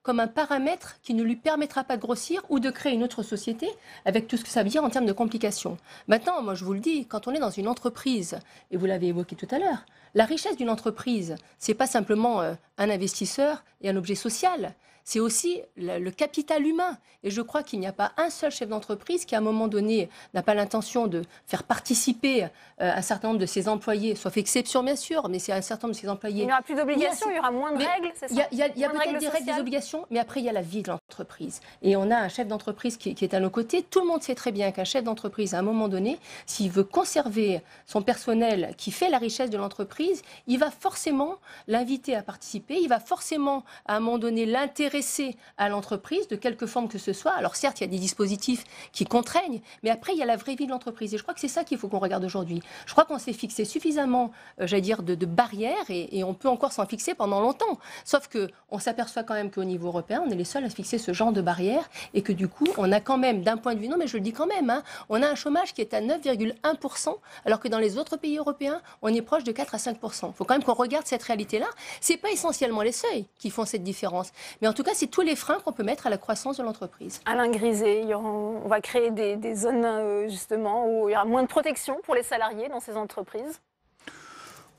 comme un paramètre qui ne lui permettra pas de grossir ou de créer une autre société avec tout ce que ça veut dire en termes de complications. Maintenant, moi je vous le dis, quand on est dans une entreprise, et vous l'avez évoqué tout à l'heure, la richesse d'une entreprise, ce n'est pas simplement un investisseur et un objet social, c'est aussi le capital humain. Et je crois qu'il n'y a pas un seul chef d'entreprise qui, à un moment donné, n'a pas l'intention de faire participer un certain nombre de ses employés, sauf exception bien sûr, mais c'est un certain nombre de ses employés. Il n'y aura plus d'obligations, il y aura moins de règles, c'est ça? Il y a peut-être des règles, des obligations, mais après il y a la vie de l'entreprise. Et on a un chef d'entreprise qui est à nos côtés. Tout le monde sait très bien qu'un chef d'entreprise, à un moment donné, s'il veut conserver son personnel qui fait la richesse de l'entreprise, il va forcément l'inviter à participer, il va forcément, à un moment donné, l'intéresser à l'entreprise, de quelque forme que ce soit. Alors certes, il y a des dispositifs qui contraignent, mais après, il y a la vraie vie de l'entreprise. Et je crois que c'est ça qu'il faut qu'on regarde aujourd'hui. Je crois qu'on s'est fixé suffisamment, de barrières, et on peut encore s'en fixer pendant longtemps. Sauf qu'on s'aperçoit quand même qu'au niveau européen, on est les seuls à fixer ce genre de barrières, et que du coup, on a quand même, d'un point de vue, non mais je le dis quand même, on a un chômage qui est à 9,1%, alors que dans les autres pays européens, on est proche de 4 à 5%. Il faut quand même qu'on regarde cette réalité-là. C'est pas essentiellement les seuils qui font cette différence, mais en tout cas, c'est tous les freins qu'on peut mettre à la croissance de l'entreprise. Alain Griset, on va créer des zones justement où il y aura moins de protection pour les salariés dans ces entreprises?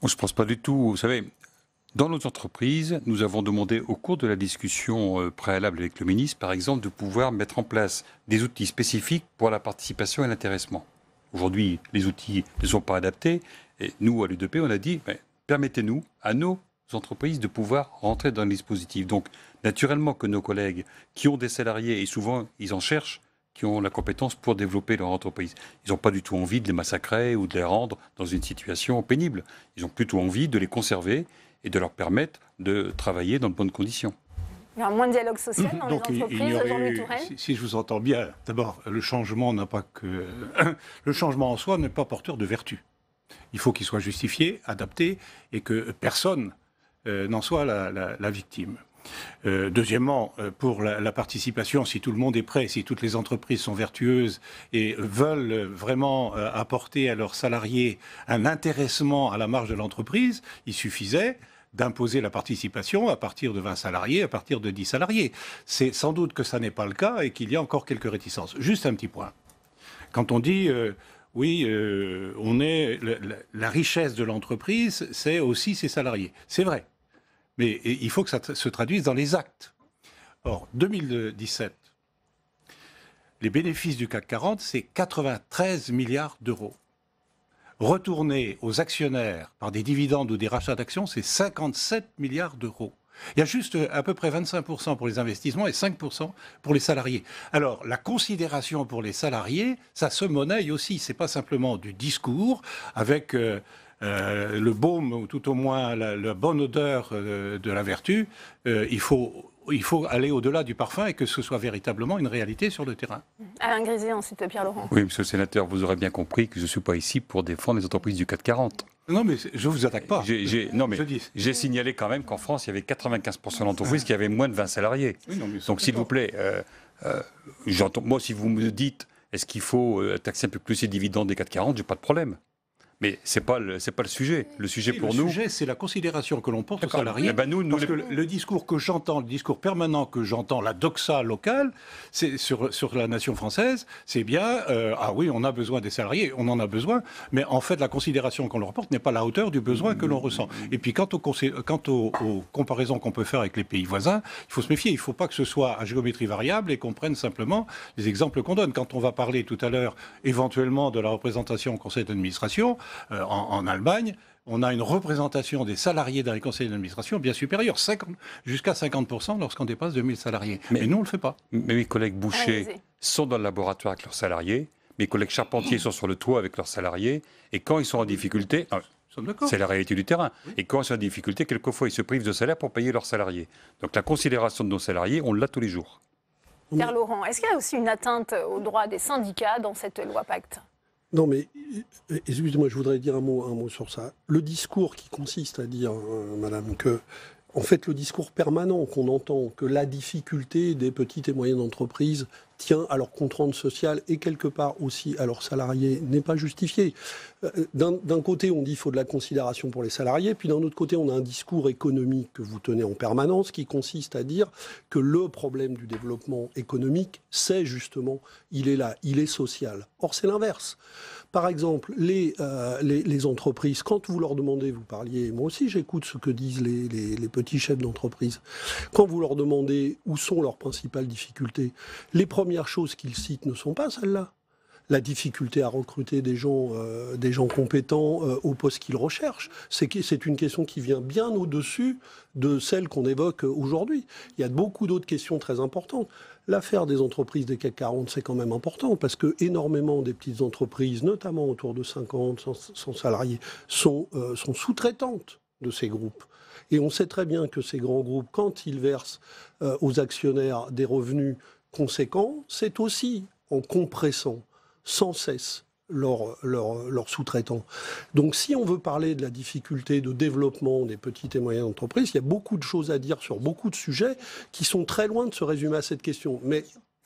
Je ne pense pas du tout. Vous savez, dans nos entreprises, nous avons demandé au cours de la discussion préalable avec le ministre, par exemple, de pouvoir mettre en place des outils spécifiques pour la participation et l'intéressement. Aujourd'hui, les outils ne sont pas adaptés. Et nous, à l'UDP, on a dit, permettez-nous, à nos entreprises, de pouvoir rentrer dans le dispositif. Donc, naturellement que nos collègues qui ont des salariés, et souvent ils en cherchent, qui ont la compétence pour développer leur entreprise, ils n'ont pas du tout envie de les massacrer ou de les rendre dans une situation pénible. Ils ont plutôt envie de les conserver et de leur permettre de travailler dans de bonnes conditions. Il y aura moins de dialogue social dans les entreprises, Jean-Louis Touraine. Si je vous entends bien, d'abord, le changement le changement en soi n'est pas porteur de vertu. Il faut qu'il soit justifié, adapté, et que personne n'en soit la victime. Deuxièmement, pour la participation, si tout le monde est prêt, si toutes les entreprises sont vertueuses et veulent vraiment apporter à leurs salariés un intéressement à la marge de l'entreprise, il suffisait d'imposer la participation à partir de 20 salariés, à partir de 10 salariés. C'est sans doute que ça n'est pas le cas et qu'il y a encore quelques réticences. Juste un petit point. Quand on dit... la richesse de l'entreprise, c'est aussi ses salariés. C'est vrai. Mais il faut que ça se traduise dans les actes. Or, 2017, les bénéfices du CAC 40, c'est 93 milliards d'euros. Retournés aux actionnaires par des dividendes ou des rachats d'actions, c'est 57 milliards d'euros. Il y a juste à peu près 25% pour les investissements et 5% pour les salariés. Alors, la considération pour les salariés, ça se monnaie aussi. Ce n'est pas simplement du discours avec le baume, ou tout au moins la bonne odeur de la vertu. Il faut aller au-delà du parfum et que ce soit véritablement une réalité sur le terrain. Alain Griset, ensuite Pierre Laurent. Oui, monsieur le sénateur, vous aurez bien compris que je ne suis pas ici pour défendre les entreprises du CAC 40. Non, mais je ne vous attaque pas. J'ai signalé quand même qu'en France, il y avait 95% d'entreprises qui avaient moins de 20 salariés. Oui, non, donc, s'il vous plaît, moi, si vous me dites, est-ce qu'il faut taxer un peu plus les dividendes des 440, j'ai pas de problème. Mais ce n'est pas le sujet. Le sujet pour nous... Le sujet, c'est la considération que l'on porte aux salariés. Parce que le discours que j'entends, le discours permanent que j'entends, la doxa locale, c'est sur la nation française, c'est bien, ah oui, on a besoin des salariés, on en a besoin, mais en fait, la considération qu'on leur porte n'est pas à la hauteur du besoin que l'on ressent. Et puis, quant aux comparaisons qu'on peut faire avec les pays voisins, il faut se méfier. Il ne faut pas que ce soit à géométrie variable et qu'on prenne simplement les exemples qu'on donne. Quand on va parler tout à l'heure, éventuellement, de la représentation au conseil d'administration, en Allemagne, on a une représentation des salariés dans les conseils d'administration bien supérieure, jusqu'à 50% lorsqu'on dépasse 2000 salariés. Mais nous, on ne le fait pas. Mais mes collègues bouchers sont dans le laboratoire avec leurs salariés, mes collègues charpentiers sont sur le toit avec leurs salariés, et quand ils sont en difficulté... C'est la réalité du terrain. Et quand ils sont en difficulté, quelquefois, ils se privent de salaire pour payer leurs salariés. Donc la considération de nos salariés, on l'a tous les jours. Pierre Laurent, est-ce qu'il y a aussi une atteinte aux droits des syndicats dans cette loi Pacte ? Non, mais excusez-moi, je voudrais dire un mot sur ça. Le discours qui consiste à dire, madame, que, en fait, le discours permanent qu'on entend, que la difficulté des petites et moyennes entreprises tient à leur contrainte sociale et quelque part aussi à leurs salariés, n'est pas justifié. D'un côté, on dit qu'il faut de la considération pour les salariés, puis d'un autre côté, on a un discours économique que vous tenez en permanence qui consiste à dire que le problème du développement économique, c'est justement, il est là, il est social. Or, c'est l'inverse. Par exemple, les entreprises, quand vous leur demandez, vous parliez, moi aussi j'écoute ce que disent les petits chefs d'entreprise, quand vous leur demandez où sont leurs principales difficultés, les premières choses qu'ils citent ne sont pas celles-là. La difficulté à recruter des gens compétents au poste qu'ils recherchent, c'est une question qui vient bien au-dessus de celle qu'on évoque aujourd'hui. Il y a beaucoup d'autres questions très importantes. L'affaire des entreprises des CAC 40, c'est quand même important parce que énormément des petites entreprises, notamment autour de 50, 100 salariés, sont sous-traitantes de ces groupes. Et on sait très bien que ces grands groupes, quand ils versent aux actionnaires des revenus conséquents, c'est aussi en compressant sans cesse leurs sous-traitants. Donc si on veut parler de la difficulté de développement des petites et moyennes entreprises, il y a beaucoup de choses à dire sur beaucoup de sujets qui sont très loin de se résumer à cette question. Mais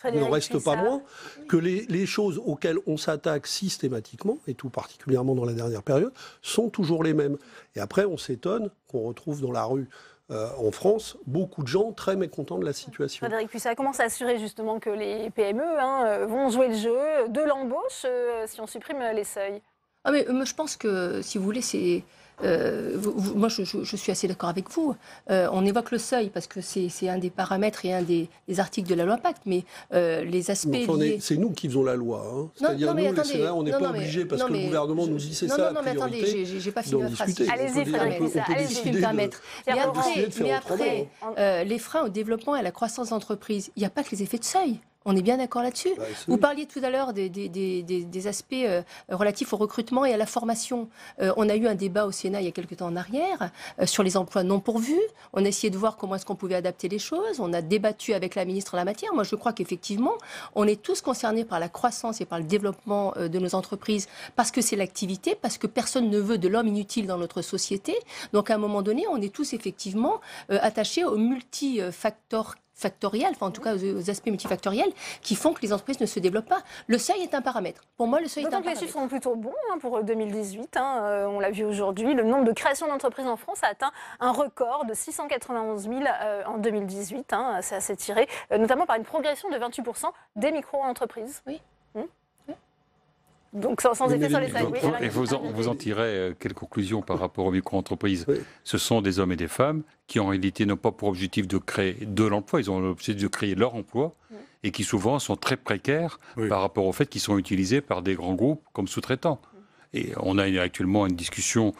il n'en reste pas moins que les choses auxquelles on s'attaque systématiquement, et tout particulièrement dans la dernière période, sont toujours les mêmes. Et après, on s'étonne qu'on retrouve dans la rue en France, beaucoup de gens très mécontents de la situation. Frédéric Puissat, comment s'assurer justement que les PME vont jouer le jeu de l'embauche si on supprime les seuils ? Mais je pense que, si vous voulez, c'est... moi, je suis assez d'accord avec vous. On évoque le seuil parce que c'est un des paramètres et un des articles de la loi Pacte, mais les aspects liés... C'est nous qui faisons la loi. Hein. C'est-à-dire nous, les sénateurs, on n'est pas obligés parce que le gouvernement nous dit c'est ça la priorité. Non, mais attendez, j'ai pas fini ma phrase. Allez-y, Frédéric Puissat, allez-y, je vais me permettre. Mais après, les freins au développement et à la croissance d'entreprise, il n'y a pas que les effets de seuil. On est bien d'accord là-dessus. Vous parliez tout à l'heure des aspects relatifs au recrutement et à la formation. On a eu un débat au Sénat il y a quelques temps en arrière sur les emplois non pourvus. On a essayé de voir comment est-ce qu'on pouvait adapter les choses. On a débattu avec la ministre en la matière. Moi, je crois qu'effectivement, on est tous concernés par la croissance et par le développement de nos entreprises parce que c'est l'activité, parce que personne ne veut de l'homme inutile dans notre société. Donc, à un moment donné, on est tous effectivement attachés aux multifacteurs factoriels, enfin en tout cas aux aspects multifactoriels, qui font que les entreprises ne se développent pas. Le seuil est un paramètre. Pour moi, le seuil est un D'autant que les paramètre. chiffres sont plutôt bons pour 2018. On l'a vu aujourd'hui. Le nombre de créations d'entreprises en France a atteint un record de 691 000 en 2018. C'est assez tiré, notamment par une progression de 28% des micro-entreprises. Oui. Donc sans effet sur les salaires. Et vous en tirez quelles conclusions par rapport aux micro-entreprises? Ce sont des hommes et des femmes qui en réalité n'ont pas pour objectif de créer de l'emploi, ils ont l'objectif de créer leur emploi et qui souvent sont très précaires par rapport au fait qu'ils sont utilisés par des grands groupes comme sous-traitants. Et on a actuellement une discussion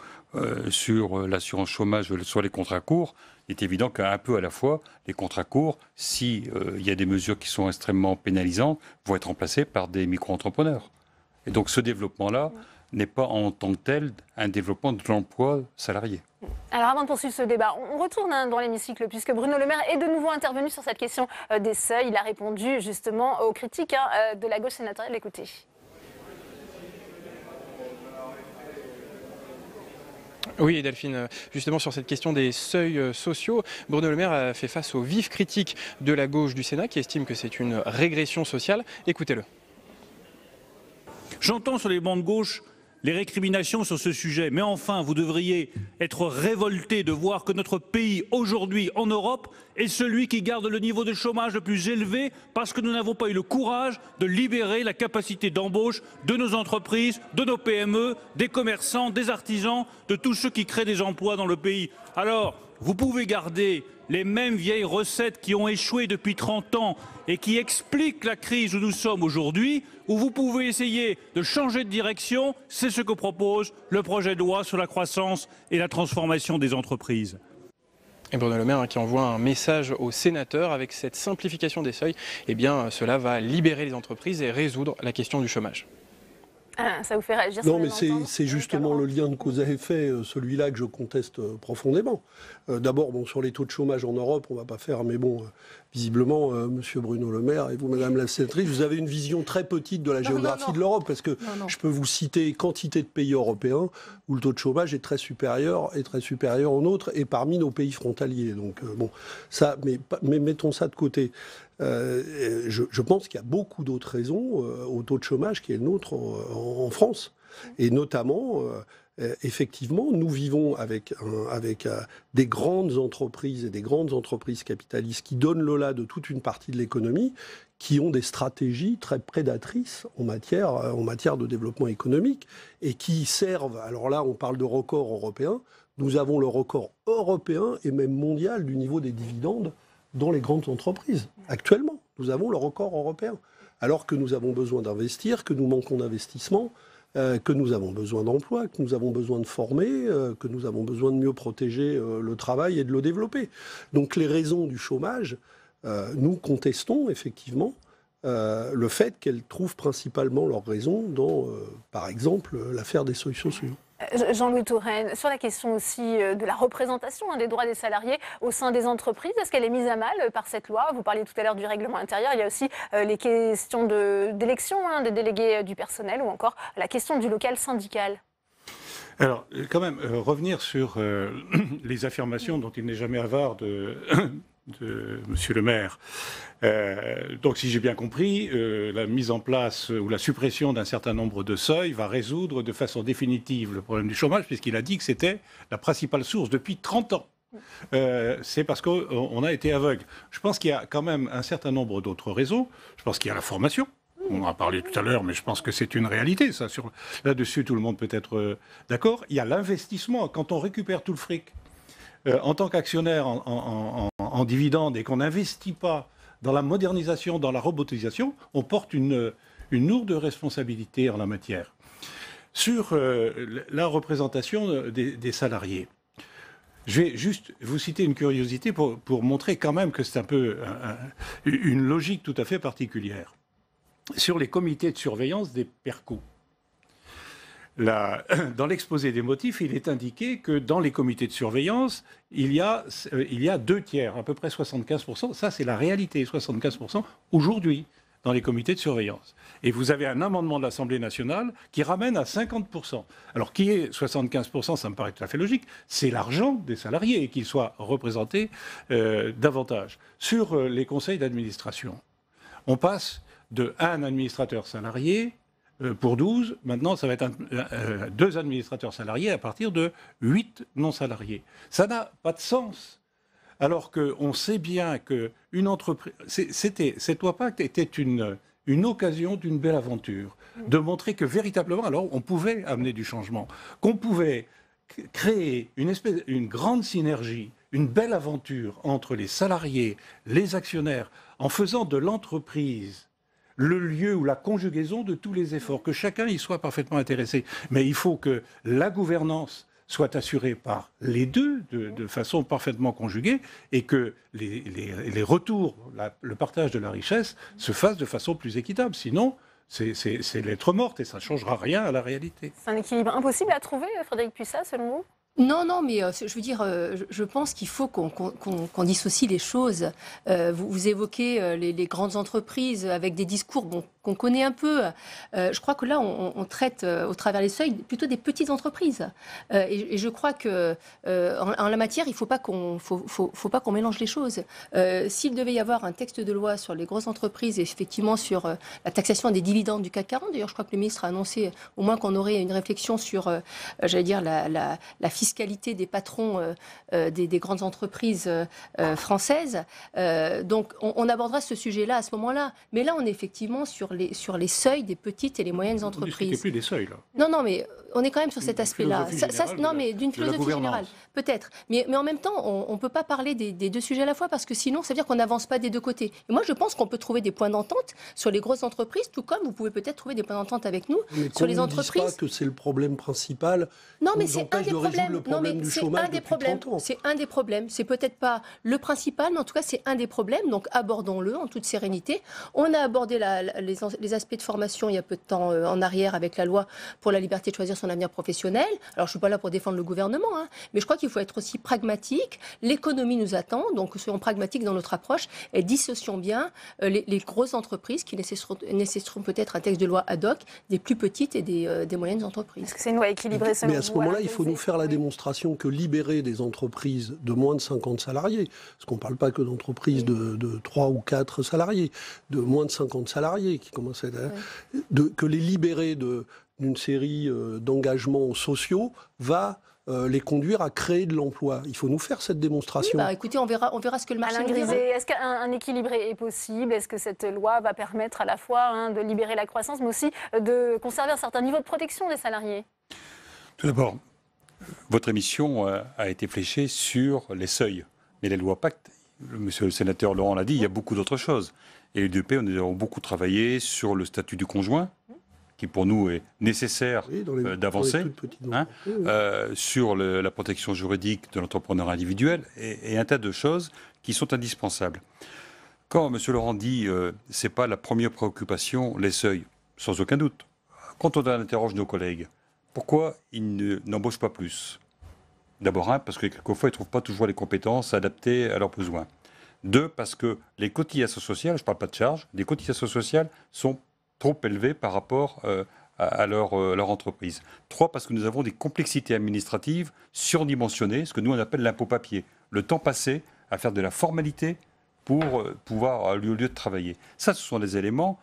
sur l'assurance chômage, sur les contrats courts. Il est évident qu'un peu à la fois, les contrats courts, s'il y a des mesures qui sont extrêmement pénalisantes, vont être remplacés par des micro-entrepreneurs. Et donc ce développement-là n'est pas en tant que tel un développement de l'emploi salarié. Alors avant de poursuivre ce débat, on retourne dans l'hémicycle puisque Bruno Le Maire est de nouveau intervenu sur cette question des seuils. Il a répondu justement aux critiques de la gauche sénatoriale. Écoutez. Oui, Delphine, justement sur cette question des seuils sociaux, Bruno Le Maire a fait face aux vives critiques de la gauche du Sénat qui estime que c'est une régression sociale. Écoutez-le. J'entends sur les bancs de gauche les récriminations sur ce sujet, mais enfin, vous devriez être révoltés de voir que notre pays, aujourd'hui, en Europe, est celui qui garde le niveau de chômage le plus élevé parce que nous n'avons pas eu le courage de libérer la capacité d'embauche de nos entreprises, de nos PME, des commerçants, des artisans, de tous ceux qui créent des emplois dans le pays. Alors, vous pouvez garder les mêmes vieilles recettes qui ont échoué depuis 30 ans et qui expliquent la crise où nous sommes aujourd'hui, ou vous pouvez essayer de changer de direction. C'est ce que propose le projet de loi sur la croissance et la transformation des entreprises. Et Bruno Le Maire qui envoie un message aux sénateurs avec cette simplification des seuils, eh bien cela va libérer les entreprises et résoudre la question du chômage. Ça vous fait réagir? Non, mais c'est justement le lien de cause à effet, celui-là que je conteste profondément. D'abord, sur les taux de chômage en Europe, on ne va pas faire, mais visiblement, Monsieur Bruno Le Maire et vous, Madame la sénatrice, vous avez une vision très petite de la géographie de l'Europe, parce que je peux vous citer quantité de pays européens où le taux de chômage est très supérieur aux nôtres et parmi nos pays frontaliers. Donc ça, mais mettons ça de côté. Je pense qu'il y a beaucoup d'autres raisons au taux de chômage qui est le nôtre en France. Et notamment, effectivement, nous vivons avec des grandes entreprises et des grandes entreprises capitalistes qui donnent le là de toute une partie de l'économie, qui ont des stratégies très prédatrices en matière de développement économique et qui servent, alors là on parle de record européen, nous avons le record européen et même mondial du niveau des dividendes dans les grandes entreprises. Actuellement, nous avons le record européen. Alors que nous avons besoin d'investir, que nous manquons d'investissement, que nous avons besoin d'emploi, que nous avons besoin de former, que nous avons besoin de mieux protéger le travail et de le développer. Donc les raisons du chômage, nous contestons effectivement le fait qu'elles trouvent principalement leurs raisons dans, par exemple, l'affaire des seuils sociaux. Jean-Louis Touraine, sur la question aussi de la représentation des droits des salariés au sein des entreprises, est-ce qu'elle est mise à mal par cette loi? Vous parliez tout à l'heure du règlement intérieur, il y a aussi les questions d'élection des délégués du personnel ou encore la question du local syndical. Alors, quand même, revenir sur les affirmations dont il n'est jamais avare de Monsieur le maire. Donc, si j'ai bien compris, la mise en place ou la suppression d'un certain nombre de seuils va résoudre de façon définitive le problème du chômage, puisqu'il a dit que c'était la principale source depuis 30 ans. C'est parce qu'on a été aveugle. Je pense qu'il y a quand même un certain nombre d'autres raisons. Je pense qu'il y a la formation. On en a parlé tout à l'heure, mais je pense que c'est une réalité, ça. Là-dessus, tout le monde peut être d'accord. Il y a l'investissement. Quand on récupère tout le fric, en tant qu'actionnaire en dividendes et qu'on n'investit pas dans la modernisation, dans la robotisation, on porte une lourde responsabilité en la matière. Sur la représentation des salariés, je vais juste vous citer une curiosité pour montrer quand même que c'est un peu une logique tout à fait particulière. Sur les comités de surveillance des PERCO, dans l'exposé des motifs, il est indiqué que dans les comités de surveillance, il y a 2 tiers, à peu près 75%. Ça, c'est la réalité, 75% aujourd'hui. dans les comités de surveillance. Et vous avez un amendement de l'Assemblée nationale qui ramène à 50%. Alors, qui est 75%, ça me paraît tout à fait logique. C'est l'argent des salariés et qu'ils soient représentés davantage. Sur les conseils d'administration, on passe de 1 administrateur salarié pour 12. Maintenant, ça va être 2 administrateurs salariés à partir de 8 non-salariés. Ça n'a pas de sens. Alors qu'on sait bien qu'une entreprise... Cette loi Pacte était une occasion d'une belle aventure, de montrer que véritablement, alors on pouvait amener du changement, qu'on pouvait créer une grande synergie, une belle aventure entre les salariés, les actionnaires, en faisant de l'entreprise le lieu ou la conjugaison de tous les efforts, que chacun y soit parfaitement intéressé. Mais il faut que la gouvernance soit assurée par les deux de façon parfaitement conjuguée et que les retours, le partage de la richesse se fassent de façon plus équitable. Sinon, c'est lettre morte et ça ne changera rien à la réalité. C'est un équilibre impossible à trouver, Frédérique Puissat, selon vous ? Non, mais je veux dire, je pense qu'il faut qu'on dissocie les choses. Vous évoquez les grandes entreprises avec des discours qu'on connaît un peu. Je crois que là, on traite au travers des seuils plutôt des petites entreprises. Et je crois que en la matière, il ne faut pas qu'on mélange les choses. S'il devait y avoir un texte de loi sur les grosses entreprises et effectivement sur la taxation des dividendes du CAC 40, d'ailleurs, je crois que le ministre a annoncé au moins qu'on aurait une réflexion sur, j'allais dire, la fiscalité des patrons des grandes entreprises françaises. Donc, on abordera ce sujet-là à ce moment-là. Mais là, on est effectivement sur les seuils des petites et les moyennes entreprises. On ne plus des seuils, là. Non, mais on est quand même sur cet aspect-là. Non, mais d'une philosophie générale, peut-être. Mais en même temps, on ne peut pas parler des deux sujets à la fois parce que sinon, ça veut dire qu'on n'avance pas des deux côtés. Et moi, je pense qu'on peut trouver des points d'entente sur les grosses entreprises, tout comme vous pouvez peut-être trouver des points d'entente avec nous sur les entreprises. Pas que c'est le problème principal. Non, mais c'est un des problèmes. C'est un des problèmes. C'est peut-être pas le principal, mais en tout cas, c'est un des problèmes. Donc, abordons-le en toute sérénité. On a abordé les aspects de formation il y a peu de temps en arrière avec la loi pour la liberté de choisir son avenir professionnel. Alors, je suis pas là pour défendre le gouvernement, mais je crois qu'il faut être aussi pragmatique. L'économie nous attend, donc soyons pragmatiques dans notre approche et dissocions bien les grosses entreprises qui nécessiteront peut-être un texte de loi ad hoc des plus petites et des moyennes entreprises. Est-ce que c'est une loi équilibrée selon vous? Mais à ce moment-là, il faut nous faire la démonstration que libérer des entreprises de moins de 50 salariés, parce qu'on ne parle pas que d'entreprises de 3 ou 4 salariés, de moins de 50 salariés qui commencent à être... que les libérer d'une série d'engagements sociaux va les conduire à créer de l'emploi. Il faut nous faire cette démonstration. Oui, écoutez, on verra ce que le marché nous dira. Est-ce qu'un équilibre est possible? Est-ce que cette loi va permettre à la fois de libérer la croissance, mais aussi de conserver un certain niveau de protection des salariés? Tout d'abord, votre émission a été fléchée sur les seuils. Mais les lois Pacte, monsieur le sénateur Laurent l'a dit, il y a beaucoup d'autres choses. Et l'UDP, nous avons beaucoup travaillé sur le statut du conjoint, qui pour nous est nécessaire d'avancer, sur la protection juridique de l'entrepreneur individuel et un tas de choses qui sont indispensables. Quand M. Laurent dit c'est pas la première préoccupation, les seuils, sans aucun doute. Quand on interroge nos collègues, pourquoi ils n'embauchent pas plus? D'abord, parce que quelquefois, ils ne trouvent pas toujours les compétences adaptées à leurs besoins. 2, parce que les cotisations sociales, je ne parle pas de charges, les cotisations sociales sont trop élevées par rapport à leur entreprise. 3, parce que nous avons des complexités administratives surdimensionnées, ce que nous on appelle l'impôt papier. Le temps passé à faire de la formalité pour pouvoir, au lieu de travailler. Ça, ce sont des éléments,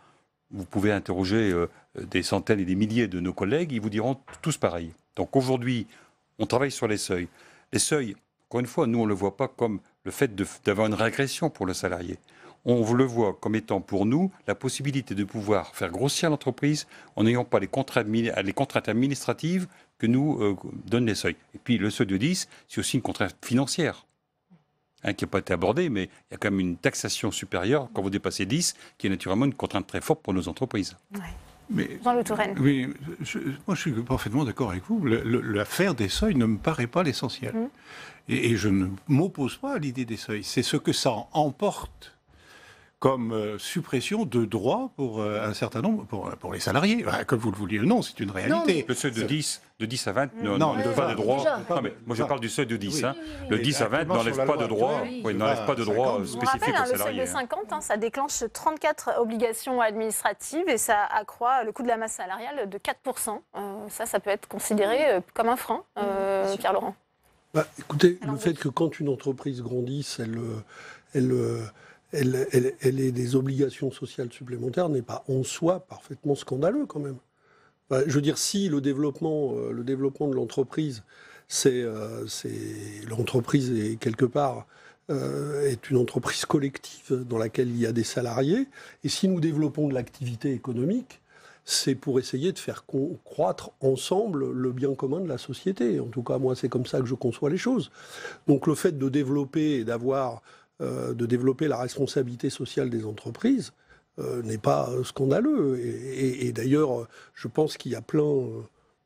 vous pouvez interroger des centaines et des milliers de nos collègues, ils vous diront tous pareil. Donc aujourd'hui, on travaille sur les seuils. Les seuils, encore une fois, nous on ne le voit pas comme le fait d'avoir une régression pour le salarié. On le voit comme étant pour nous la possibilité de pouvoir faire grossir l'entreprise en n'ayant pas les contraintes administratives que nous donnent les seuils. Et puis le seuil de 10, c'est aussi une contrainte financière qui n'a pas été abordée, mais il y a quand même une taxation supérieure quand vous dépassez 10, qui est naturellement une contrainte très forte pour nos entreprises. Ouais. Mais, Jean-Loup Touraine. Oui, moi je suis parfaitement d'accord avec vous. L'affaire des seuils ne me paraît pas l'essentiel. Et je ne m'oppose pas à l'idée des seuils. C'est ce que ça emporte comme suppression de droits pour un certain nombre, pour les salariés. Comme vous le vouliez ou non, c'est une réalité. Le seuil de 10 à 20 non, n'enlève pas de droits. Non, mais moi je parle du seuil de 10. Hein. Le 10 à 20 n'enlève pas de droits spécifiques aux salariés. Le seuil de 50, ça déclenche 34 obligations administratives et ça accroît le coût de la masse salariale de 4%. Ça peut être considéré comme un frein, Pierre-Laurent. Écoutez, le fait que quand une entreprise grandisse, elle ait des obligations sociales supplémentaires n'est pas en soi parfaitement scandaleux quand même. Je veux dire, si le développement de l'entreprise, l'entreprise est quelque part est une entreprise collective dans laquelle il y a des salariés, et si nous développons de l'activité économique, c'est pour essayer de faire croître ensemble le bien commun de la société. En tout cas, moi, c'est comme ça que je conçois les choses. Donc le fait de développer et de développer la responsabilité sociale des entreprises n'est pas scandaleux. Et d'ailleurs, je pense qu'il y a plein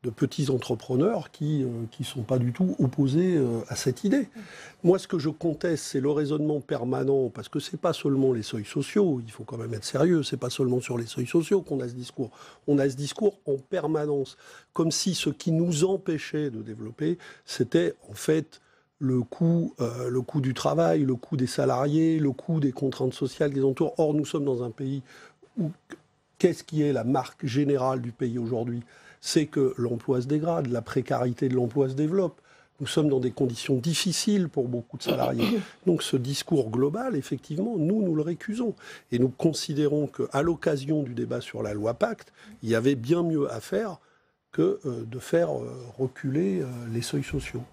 de petits entrepreneurs qui sont pas du tout opposés à cette idée. Moi, ce que je conteste, c'est le raisonnement permanent, parce que c'est pas seulement les seuils sociaux, il faut quand même être sérieux, c'est pas seulement sur les seuils sociaux qu'on a ce discours. On a ce discours en permanence, comme si ce qui nous empêchait de développer, c'était en fait le coût du travail, le coût des salariés, le coût des contraintes sociales qui les entourent. Or, nous sommes dans un pays où, qu'est-ce qui est la marque générale du pays aujourd'hui ? C'est que l'emploi se dégrade, la précarité de l'emploi se développe. Nous sommes dans des conditions difficiles pour beaucoup de salariés. Donc ce discours global, effectivement, nous le récusons. Et nous considérons qu'à l'occasion du débat sur la loi Pacte, il y avait bien mieux à faire que de faire reculer les seuils sociaux.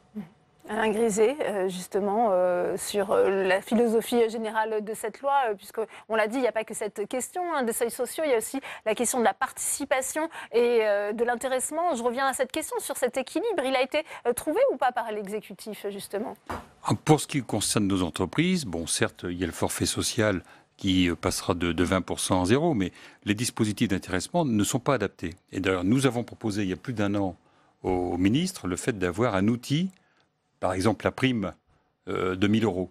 Alain Griset, justement, sur la philosophie générale de cette loi, puisqu'on l'a dit, il n'y a pas que cette question des seuils sociaux, il y a aussi la question de la participation et de l'intéressement. Je reviens à cette question, sur cet équilibre. Il a été trouvé ou pas par l'exécutif, justement ? Pour ce qui concerne nos entreprises, bon, certes, il y a le forfait social qui passera de 20% en zéro, mais les dispositifs d'intéressement ne sont pas adaptés. Et d'ailleurs, nous avons proposé, il y a plus d'un an, au ministre, le fait d'avoir un outil, par exemple la prime de 1 000 €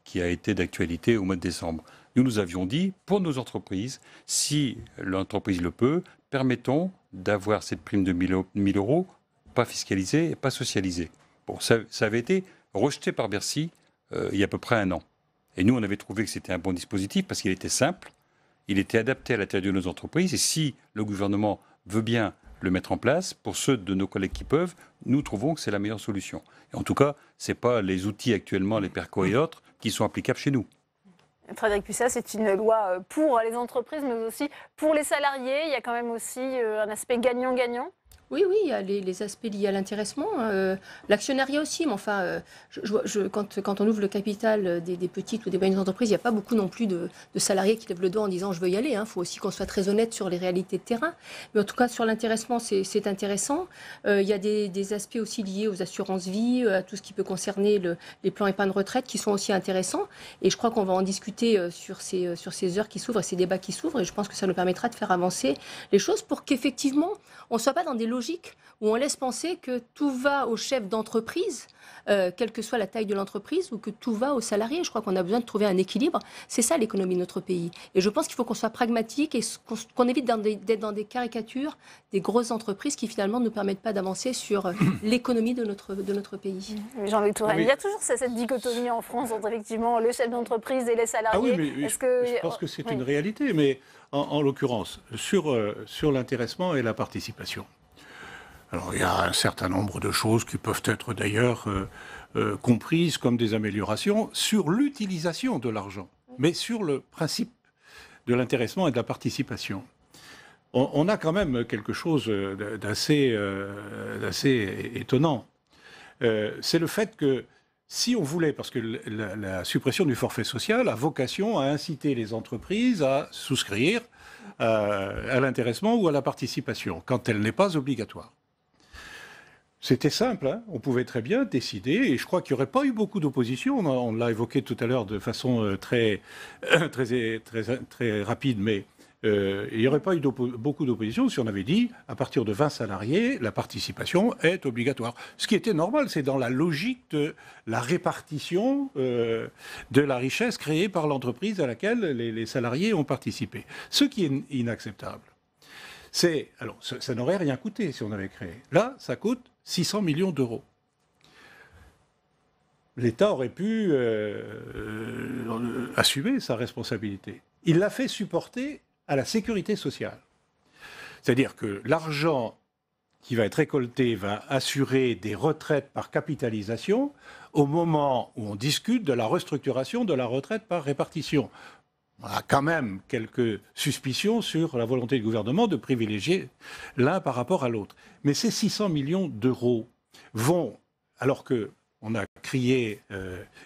qui a été d'actualité au mois de décembre. Nous avions dit, pour nos entreprises, si l'entreprise le peut, permettons d'avoir cette prime de 1 000 € pas fiscalisée et pas socialisée. Bon, ça avait été rejeté par Bercy il y a à peu près un an. Et nous, on avait trouvé que c'était un bon dispositif parce qu'il était simple, il était adapté à l'intérieur de nos entreprises, et si le gouvernement veut bien le mettre en place, pour ceux de nos collègues qui peuvent, nous trouvons que c'est la meilleure solution. Et en tout cas, ce n'est pas les outils actuellement, les PERCO et autres, qui sont applicables chez nous. Frédéric Puissat, c'est une loi pour les entreprises, mais aussi pour les salariés. Il y a quand même aussi un aspect gagnant-gagnant. Oui, il y a les aspects liés à l'intéressement, l'actionnariat aussi, mais enfin, quand on ouvre le capital des petites ou des moyennes entreprises, il n'y a pas beaucoup non plus de salariés qui lèvent le doigt en disant « je veux y aller ». Il faut aussi qu'on soit très honnête sur les réalités de terrain. Mais en tout cas, sur l'intéressement, c'est intéressant. Il y a des aspects aussi liés aux assurances-vie, à tout ce qui peut concerner les plans épargne-retraite qui sont aussi intéressants. Et je crois qu'on va en discuter sur ces heures qui s'ouvrent et ces débats qui s'ouvrent. Et je pense que ça nous permettra de faire avancer les choses pour qu'effectivement, on ne soit pas dans des logiques où on laisse penser que tout va au chef d'entreprise, quelle que soit la taille de l'entreprise, ou que tout va aux salariés. Je crois qu'on a besoin de trouver un équilibre. C'est ça l'économie de notre pays. Et je pense qu'il faut qu'on soit pragmatique et qu'on évite d'être dans des caricatures des grosses entreprises qui finalement ne permettent pas d'avancer sur l'économie de notre pays. Jean-Louis Touraine, oui. Il y a toujours cette dichotomie en France entre effectivement le chef d'entreprise et les salariés. Ah oui, mais je pense que c'est une réalité. Mais en l'occurrence, sur l'intéressement et la participation. Alors, il y a un certain nombre de choses qui peuvent être d'ailleurs comprises comme des améliorations sur l'utilisation de l'argent, mais sur le principe de l'intéressement et de la participation. On a quand même quelque chose d'assez étonnant. C'est le fait que si on voulait, parce que la suppression du forfait social a vocation à inciter les entreprises à souscrire à l'intéressement ou à la participation, quand elle n'est pas obligatoire. C'était simple, hein, on pouvait très bien décider, et je crois qu'il n'y aurait pas eu beaucoup d'opposition, on l'a évoqué tout à l'heure de façon très rapide, mais il n'y aurait pas eu beaucoup d'opposition si on avait dit, à partir de 20 salariés, la participation est obligatoire. Ce qui était normal, c'est dans la logique de la répartition de la richesse créée par l'entreprise à laquelle les salariés ont participé. Ce qui est inacceptable, c'est... Alors, ça n'aurait rien coûté si on avait créé. Là, ça coûte 600 millions d'euros. L'État aurait pu assumer sa responsabilité. Il l'a fait supporter à la sécurité sociale. C'est-à-dire que l'argent qui va être récolté va assurer des retraites par capitalisation au moment où on discute de la restructuration de la retraite par répartition. On a quand même quelques suspicions sur la volonté du gouvernement de privilégier l'un par rapport à l'autre. Mais ces 600 millions d'euros vont, alors qu'on a crié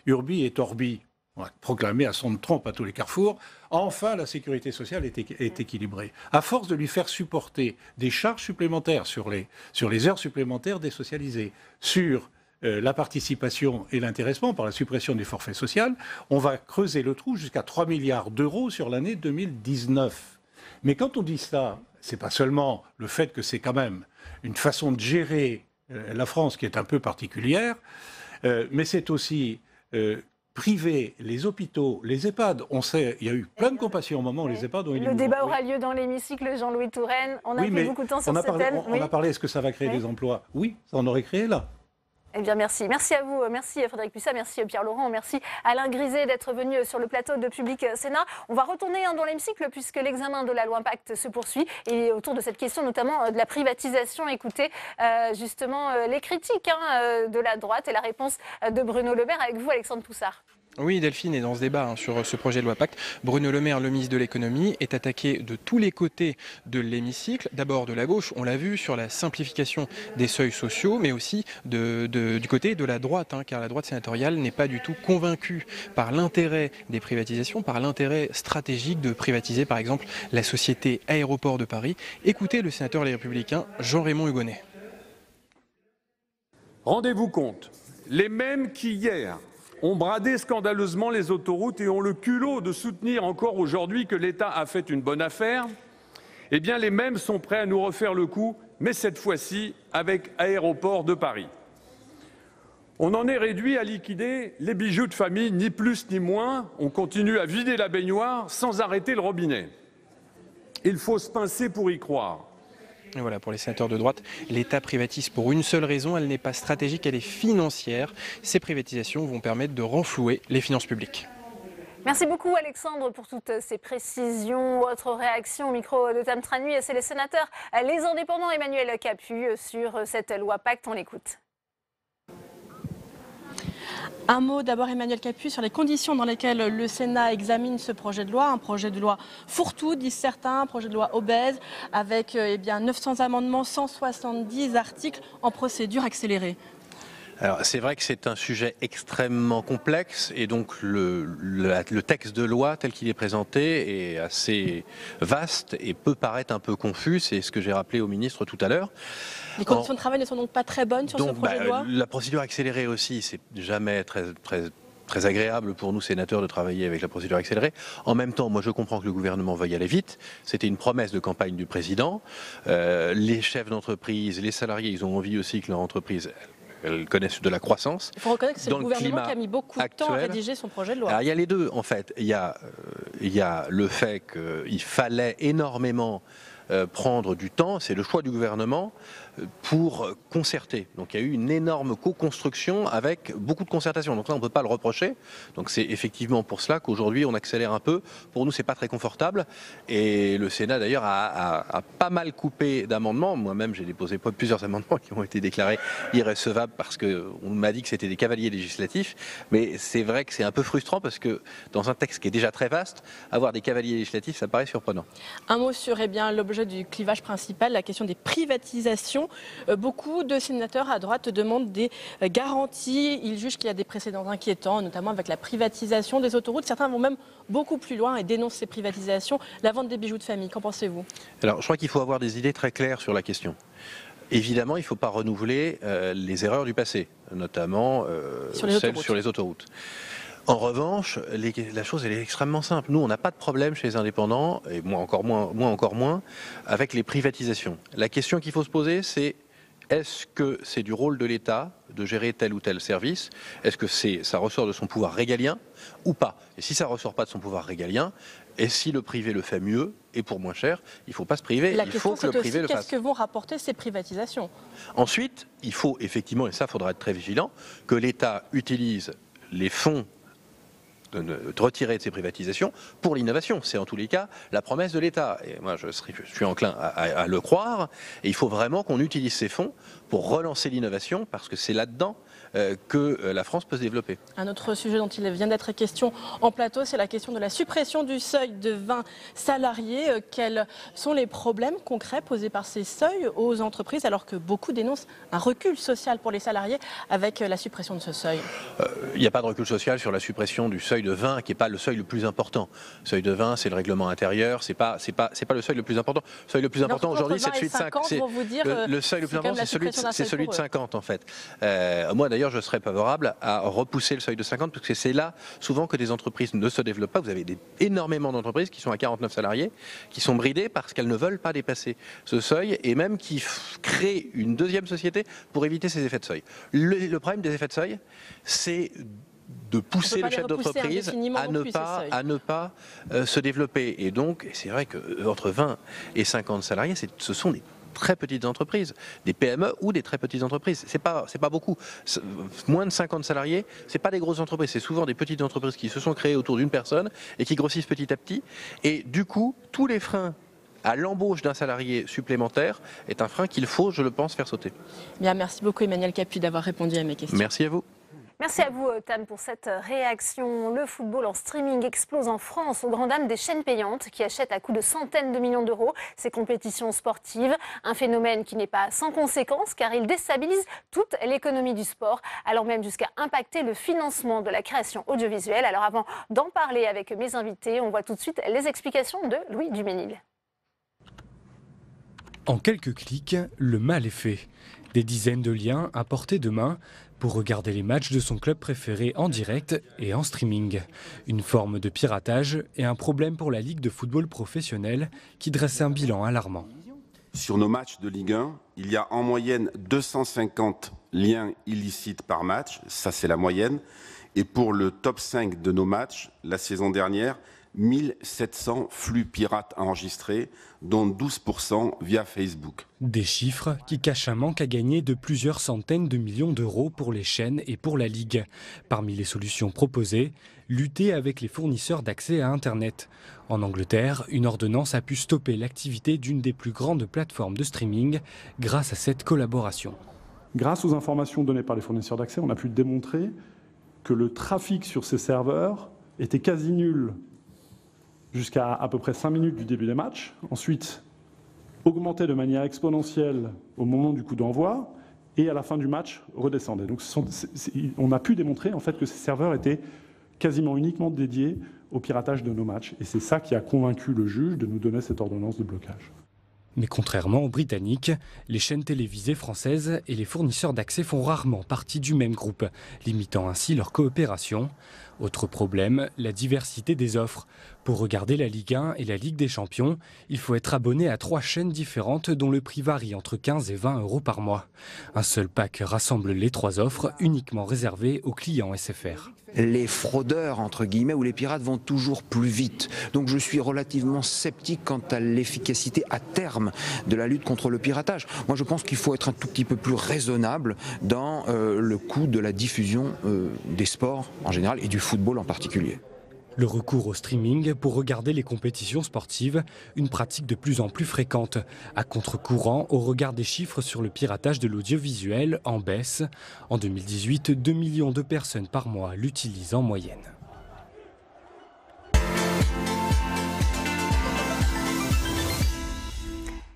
Urbi et Torbi, on a proclamé à son de trompe à tous les carrefours, enfin la sécurité sociale est équilibrée. À force de lui faire supporter des charges supplémentaires sur les heures supplémentaires désocialisées, sur la participation et l'intéressement par la suppression du forfait social, on va creuser le trou jusqu'à 3 milliards d'euros sur l'année 2019. Mais quand on dit ça, c'est pas seulement le fait que c'est quand même une façon de gérer la France qui est un peu particulière, mais c'est aussi priver les hôpitaux, les EHPAD. On sait, il y a eu plein de compassion au moment où les EHPAD ont été... Le débat aura lieu dans l'hémicycle, Jean-Louis Touraine. On a pris beaucoup de temps sur ce thème. On a parlé, est-ce que ça va créer des emplois? Oui, ça en aurait créé là. Eh bien, merci. Merci à vous. Merci Frédéric Puissat. Merci Pierre Laurent. Merci Alain Griset d'être venu sur le plateau de Public Sénat. On va retourner dans l'hémicycle puisque l'examen de la loi Pacte se poursuit. Et autour de cette question, notamment de la privatisation, écoutez justement les critiques de la droite et la réponse de Bruno Le Maire. Avec vous, Alexandre Poussard. Oui, Delphine, et dans ce débat sur ce projet de loi Pacte, Bruno Le Maire, le ministre de l'économie, est attaqué de tous les côtés de l'hémicycle. D'abord de la gauche, on l'a vu, sur la simplification des seuils sociaux, mais aussi du côté de la droite, car la droite sénatoriale n'est pas du tout convaincue par l'intérêt des privatisations, par l'intérêt stratégique de privatiser par exemple la société Aéroports de Paris. Écoutez le sénateur Les Républicains, Jean-Raymond Hugonet. Rendez-vous compte, les mêmes qui hier ont bradé scandaleusement les autoroutes et ont le culot de soutenir encore aujourd'hui que l'État a fait une bonne affaire, eh bien les mêmes sont prêts à nous refaire le coup, mais cette fois-ci avec Aéroports de Paris. On en est réduit à liquider les bijoux de famille, ni plus ni moins. On continue à vider la baignoire sans arrêter le robinet. Il faut se pincer pour y croire. Et voilà, pour les sénateurs de droite, l'État privatise pour une seule raison, elle n'est pas stratégique, elle est financière. Ces privatisations vont permettre de renflouer les finances publiques. Merci beaucoup Alexandre pour toutes ces précisions. Votre réaction au micro de Tam Tranui, c'est les sénateurs, les indépendants Emmanuel Capus sur cette loi Pacte, on l'écoute. Un mot d'abord, Emmanuel Capus, sur les conditions dans lesquelles le Sénat examine ce projet de loi. Un projet de loi fourre-tout, disent certains, un projet de loi obèse, avec 900 amendements, 170 articles en procédure accélérée. Alors c'est vrai que c'est un sujet extrêmement complexe et donc le texte de loi tel qu'il est présenté est assez vaste et peut paraître un peu confus, c'est ce que j'ai rappelé au ministre tout à l'heure. Les conditions de travail ne sont donc pas très bonnes sur ce projet de loi. La procédure accélérée aussi, c'est jamais très agréable pour nous sénateurs de travailler avec la procédure accélérée. En même temps, moi je comprends que le gouvernement veuille aller vite. C'était une promesse de campagne du président. Les chefs d'entreprise, les salariés, ils ont envie aussi que leur entreprise... Elles connaissent de la croissance. Il faut reconnaître que c'est le gouvernement qui a mis beaucoup de temps à rédiger son projet de loi. Alors, il y a les deux, en fait. Il y a le fait qu'il fallait énormément prendre du temps, c'est le choix du gouvernement, pour concerter. Donc il y a eu une énorme co-construction avec beaucoup de concertation. Donc là, on ne peut pas le reprocher. Donc c'est effectivement pour cela qu'aujourd'hui, on accélère un peu. Pour nous, c'est pas très confortable. Et le Sénat, d'ailleurs, a pas mal coupé d'amendements. Moi-même, j'ai déposé plusieurs amendements qui ont été déclarés irrecevables parce qu'on m'a dit que c'était des cavaliers législatifs. Mais c'est vrai que c'est un peu frustrant parce que dans un texte qui est déjà très vaste, avoir des cavaliers législatifs, ça paraît surprenant. Un mot sur l'objet du clivage principal, la question des privatisations. Beaucoup de sénateurs à droite demandent des garanties. Ils jugent qu'il y a des précédents inquiétants, notamment avec la privatisation des autoroutes. Certains vont même beaucoup plus loin et dénoncent ces privatisations. La vente des bijoux de famille, qu'en pensez-vous? Alors, je crois qu'il faut avoir des idées très claires sur la question. Évidemment, il ne faut pas renouveler les erreurs du passé, notamment celles sur les autoroutes. En revanche, la chose elle est extrêmement simple. Nous, on n'a pas de problème chez les indépendants, et moi encore moins, avec les privatisations. La question qu'il faut se poser, c'est est-ce que c'est du rôle de l'État de gérer tel ou tel service? Est-ce que ça ressort de son pouvoir régalien ou pas? Et si ça ne ressort pas de son pouvoir régalien, et si le privé le fait mieux et pour moins cher, il ne faut pas se priver, il faut que le privé le fasse. Qu'est-ce que vont rapporter ces privatisations? Ensuite, il faut effectivement, et ça, il faudra être très vigilant, que l'État utilise les fonds de retirer de ces privatisations pour l'innovation. C'est en tous les cas la promesse de l'État. Et moi, je suis enclin à le croire. Et il faut vraiment qu'on utilise ces fonds pour relancer l'innovation, parce que c'est là-dedans que la France peut se développer. Un autre sujet dont il vient d'être question en plateau, c'est la question de la suppression du seuil de 20 salariés. Quels sont les problèmes concrets posés par ces seuils aux entreprises, alors que beaucoup dénoncent un recul social pour les salariés avec la suppression de ce seuil? Il n'y a pas de recul social sur la suppression du seuil de 20, qui n'est pas le seuil le plus important. Le seuil de 20, c'est le règlement intérieur, c'est pas le seuil le plus important. Le seuil le plus important aujourd'hui, c'est celui de 50. Le seuil le plus important, c'est celui de 50 en fait. Moi d'ailleurs, je serais favorable à repousser le seuil de 50, parce que c'est là souvent que des entreprises ne se développent pas. Vous avez énormément d'entreprises qui sont à 49 salariés, qui sont bridées parce qu'elles ne veulent pas dépasser ce seuil, et même qui créent une deuxième société pour éviter ces effets de seuil. Le problème des effets de seuil, c'est de pousser le chef d'entreprise à ne pas se développer. Et donc, c'est vrai qu'entre 20 et 50 salariés, ce sont des très petites entreprises, des PME ou des très petites entreprises. C'est pas beaucoup. Moins de 50 salariés, c'est pas des grosses entreprises, c'est souvent des petites entreprises qui se sont créées autour d'une personne et qui grossissent petit à petit. Et du coup, tous les freins à l'embauche d'un salarié supplémentaire est un frein qu'il faut, je le pense, faire sauter. Bien, merci beaucoup Emmanuel Capuy d'avoir répondu à mes questions. Merci à vous. Merci à vous, Tam, pour cette réaction. Le football en streaming explose en France, aux grandes dames des chaînes payantes qui achètent à coût de centaines de millions d'euros ces compétitions sportives. Un phénomène qui n'est pas sans conséquences, car il déstabilise toute l'économie du sport, allant même jusqu'à impacter le financement de la création audiovisuelle. Alors avant d'en parler avec mes invités, on voit tout de suite les explications de Louis Duménil. En quelques clics, le mal est fait. Des dizaines de liens à portée de main pour regarder les matchs de son club préféré en direct et en streaming. Une forme de piratage et un problème pour la Ligue de football professionnel qui dresse un bilan alarmant. Sur nos matchs de Ligue 1, il y a en moyenne 250 liens illicites par match, ça c'est la moyenne. Et pour le top 5 de nos matchs, la saison dernière, 1700 flux pirates enregistrés, dont 12% via Facebook. Des chiffres qui cachent un manque à gagner de plusieurs centaines de millions d'euros pour les chaînes et pour la Ligue. Parmi les solutions proposées, lutter avec les fournisseurs d'accès à Internet. En Angleterre, une ordonnance a pu stopper l'activité d'une des plus grandes plateformes de streaming grâce à cette collaboration. Grâce aux informations données par les fournisseurs d'accès, on a pu démontrer que le trafic sur ces serveurs était quasi nul jusqu'à peu près 5 minutes du début des matchs, ensuite augmentait de manière exponentielle au moment du coup d'envoi, et à la fin du match redescendait. Donc on a pu démontrer en fait que ces serveurs étaient quasiment uniquement dédiés au piratage de nos matchs, et c'est ça qui a convaincu le juge de nous donner cette ordonnance de blocage. Mais contrairement aux Britanniques, les chaînes télévisées françaises et les fournisseurs d'accès font rarement partie du même groupe, limitant ainsi leur coopération. Autre problème, la diversité des offres. Pour regarder la Ligue 1 et la Ligue des Champions, il faut être abonné à 3 chaînes différentes dont le prix varie entre 15 et 20 euros par mois. Un seul pack rassemble les 3 offres, uniquement réservées aux clients SFR. Les fraudeurs, entre guillemets, ou les pirates vont toujours plus vite. Donc je suis relativement sceptique quant à l'efficacité à terme de la lutte contre le piratage. Moi je pense qu'il faut être un tout petit peu plus raisonnable dans le coût de la diffusion des sports en général et du football en particulier. Le recours au streaming pour regarder les compétitions sportives, une pratique de plus en plus fréquente, à contre-courant au regard des chiffres sur le piratage de l'audiovisuel en baisse. En 2018, 2 millions de personnes par mois l'utilisent en moyenne.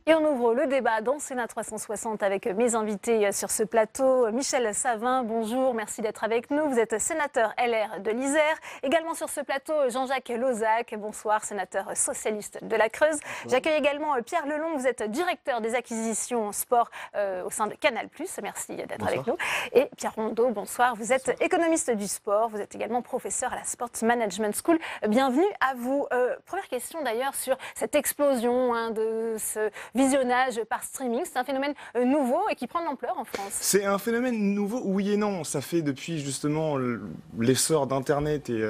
Et on ouvre pour le débat dans Sénat 360 avec mes invités sur ce plateau. Michel Savin, bonjour, merci d'être avec nous. Vous êtes sénateur LR de l'Isère. Également sur ce plateau, Jean-Jacques Lozach, bonsoir, sénateur socialiste de la Creuse. J'accueille également Pierre Lelong, vous êtes directeur des acquisitions sport au sein de Canal+. Merci d'être avec nous. Et Pierre Rondeau, bonsoir, vous êtes économiste du sport, vous êtes également professeur à la Sports Management School. Bienvenue à vous. Première question d'ailleurs sur cette explosion de ce visionnage par streaming. C'est un phénomène nouveau et qui prend de l'ampleur en France. C'est un phénomène nouveau, oui et non. Ça fait depuis justement l'essor d'Internet et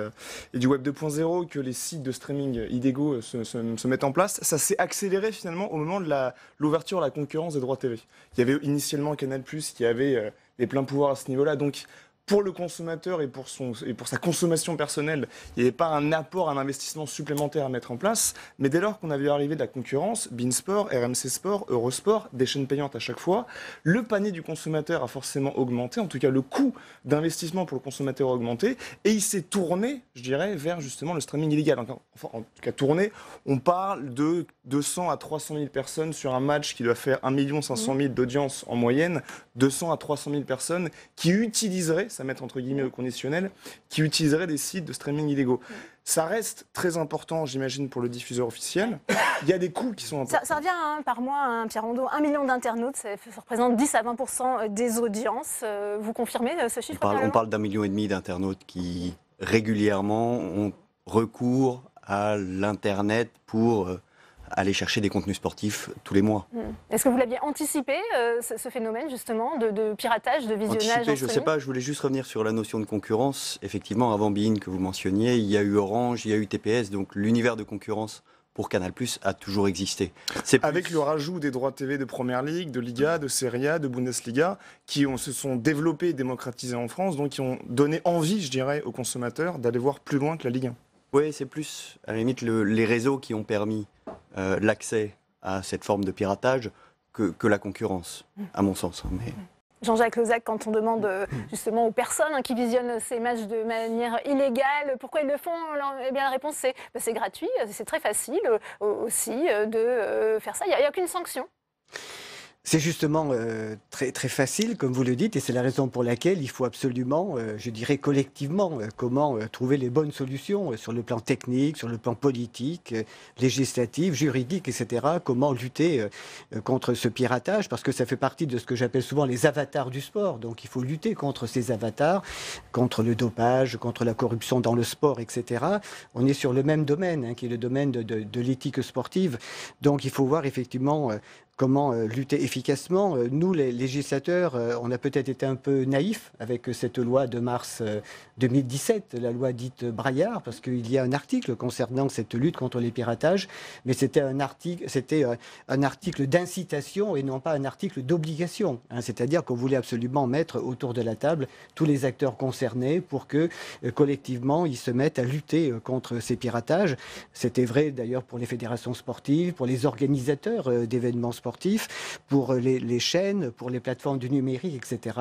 du Web 2.0 que les sites de streaming illégaux se mettent en place. Ça s'est accéléré finalement au moment de l'ouverture à la concurrence des droits TV. Il y avait initialement Canal+, qui avait les pleins pouvoirs à ce niveau-là. Donc, pour le consommateur et pour sa consommation personnelle, il n'y avait pas un apport, un investissement supplémentaire à mettre en place. Mais dès lors qu'on avait arrivé de la concurrence, beIN Sport, RMC Sport, Eurosport, des chaînes payantes à chaque fois, le panier du consommateur a forcément augmenté. En tout cas, le coût d'investissement pour le consommateur a augmenté. Et il s'est tourné, je dirais, vers justement le streaming illégal. Enfin, en tout cas, tourné, on parle de 200 à 300 000 personnes sur un match qui doit faire 1 500 000 d'audience en moyenne. 200 à 300 000 personnes qui utiliseraient, ça met entre guillemets au conditionnel, qui utiliseraient des sites de streaming illégaux. Ça reste très important, j'imagine, pour le diffuseur officiel. Il y a des coûts qui sont importants. Ça revient par mois, Pierre Rondeau, 1 million d'internautes, ça représente 10 à 20% des audiences. Vous confirmez ce chiffre? On parle d'1,5 million d'internautes qui régulièrement ont recours à l'Internet pour aller chercher des contenus sportifs tous les mois. Est-ce que vous l'aviez anticipé, ce phénomène justement de piratage, de visionnage? Je ne sais pas, je voulais juste revenir sur la notion de concurrence. Effectivement, avant beIN que vous mentionniez, il y a eu Orange, il y a eu TPS, donc l'univers de concurrence pour Canal+ a toujours existé. Avec le rajout des droits TV de Première Ligue, de Liga, de Serie A, de Bundesliga, qui se sont développés et démocratisés en France, donc qui ont donné envie, je dirais, aux consommateurs d'aller voir plus loin que la Ligue 1. Oui, c'est plus, à la limite, les réseaux qui ont permis l'accès à cette forme de piratage que la concurrence, à mon sens. Mais... Jean-Jacques Lozach, quand on demande justement aux personnes qui visionnent ces matchs de manière illégale, pourquoi ils le font, eh bien, la réponse c'est gratuit, c'est très facile aussi de faire ça, il n'y a aucune sanction. C'est justement très, très facile, comme vous le dites, et c'est la raison pour laquelle il faut absolument, je dirais collectivement, comment trouver les bonnes solutions sur le plan technique, sur le plan politique, législatif, juridique, etc. Comment lutter contre ce piratage, parce que ça fait partie de ce que j'appelle souvent les avatars du sport. Donc il faut lutter contre ces avatars, contre le dopage, contre la corruption dans le sport, etc. On est sur le même domaine, qui est le domaine de l'éthique sportive. Donc il faut voir effectivement... comment lutter efficacement. Nous, les législateurs, on a peut-être été un peu naïfs avec cette loi de mars 2017, la loi dite Braillard, parce qu'il y a un article concernant cette lutte contre les piratages, mais c'était un article d'incitation et non pas un article d'obligation. C'est-à-dire qu'on voulait absolument mettre autour de la table tous les acteurs concernés pour que collectivement ils se mettent à lutter contre ces piratages. C'était vrai d'ailleurs pour les fédérations sportives, pour les organisateurs d'événements sportifs, pour les chaînes, pour les plateformes du numérique, etc.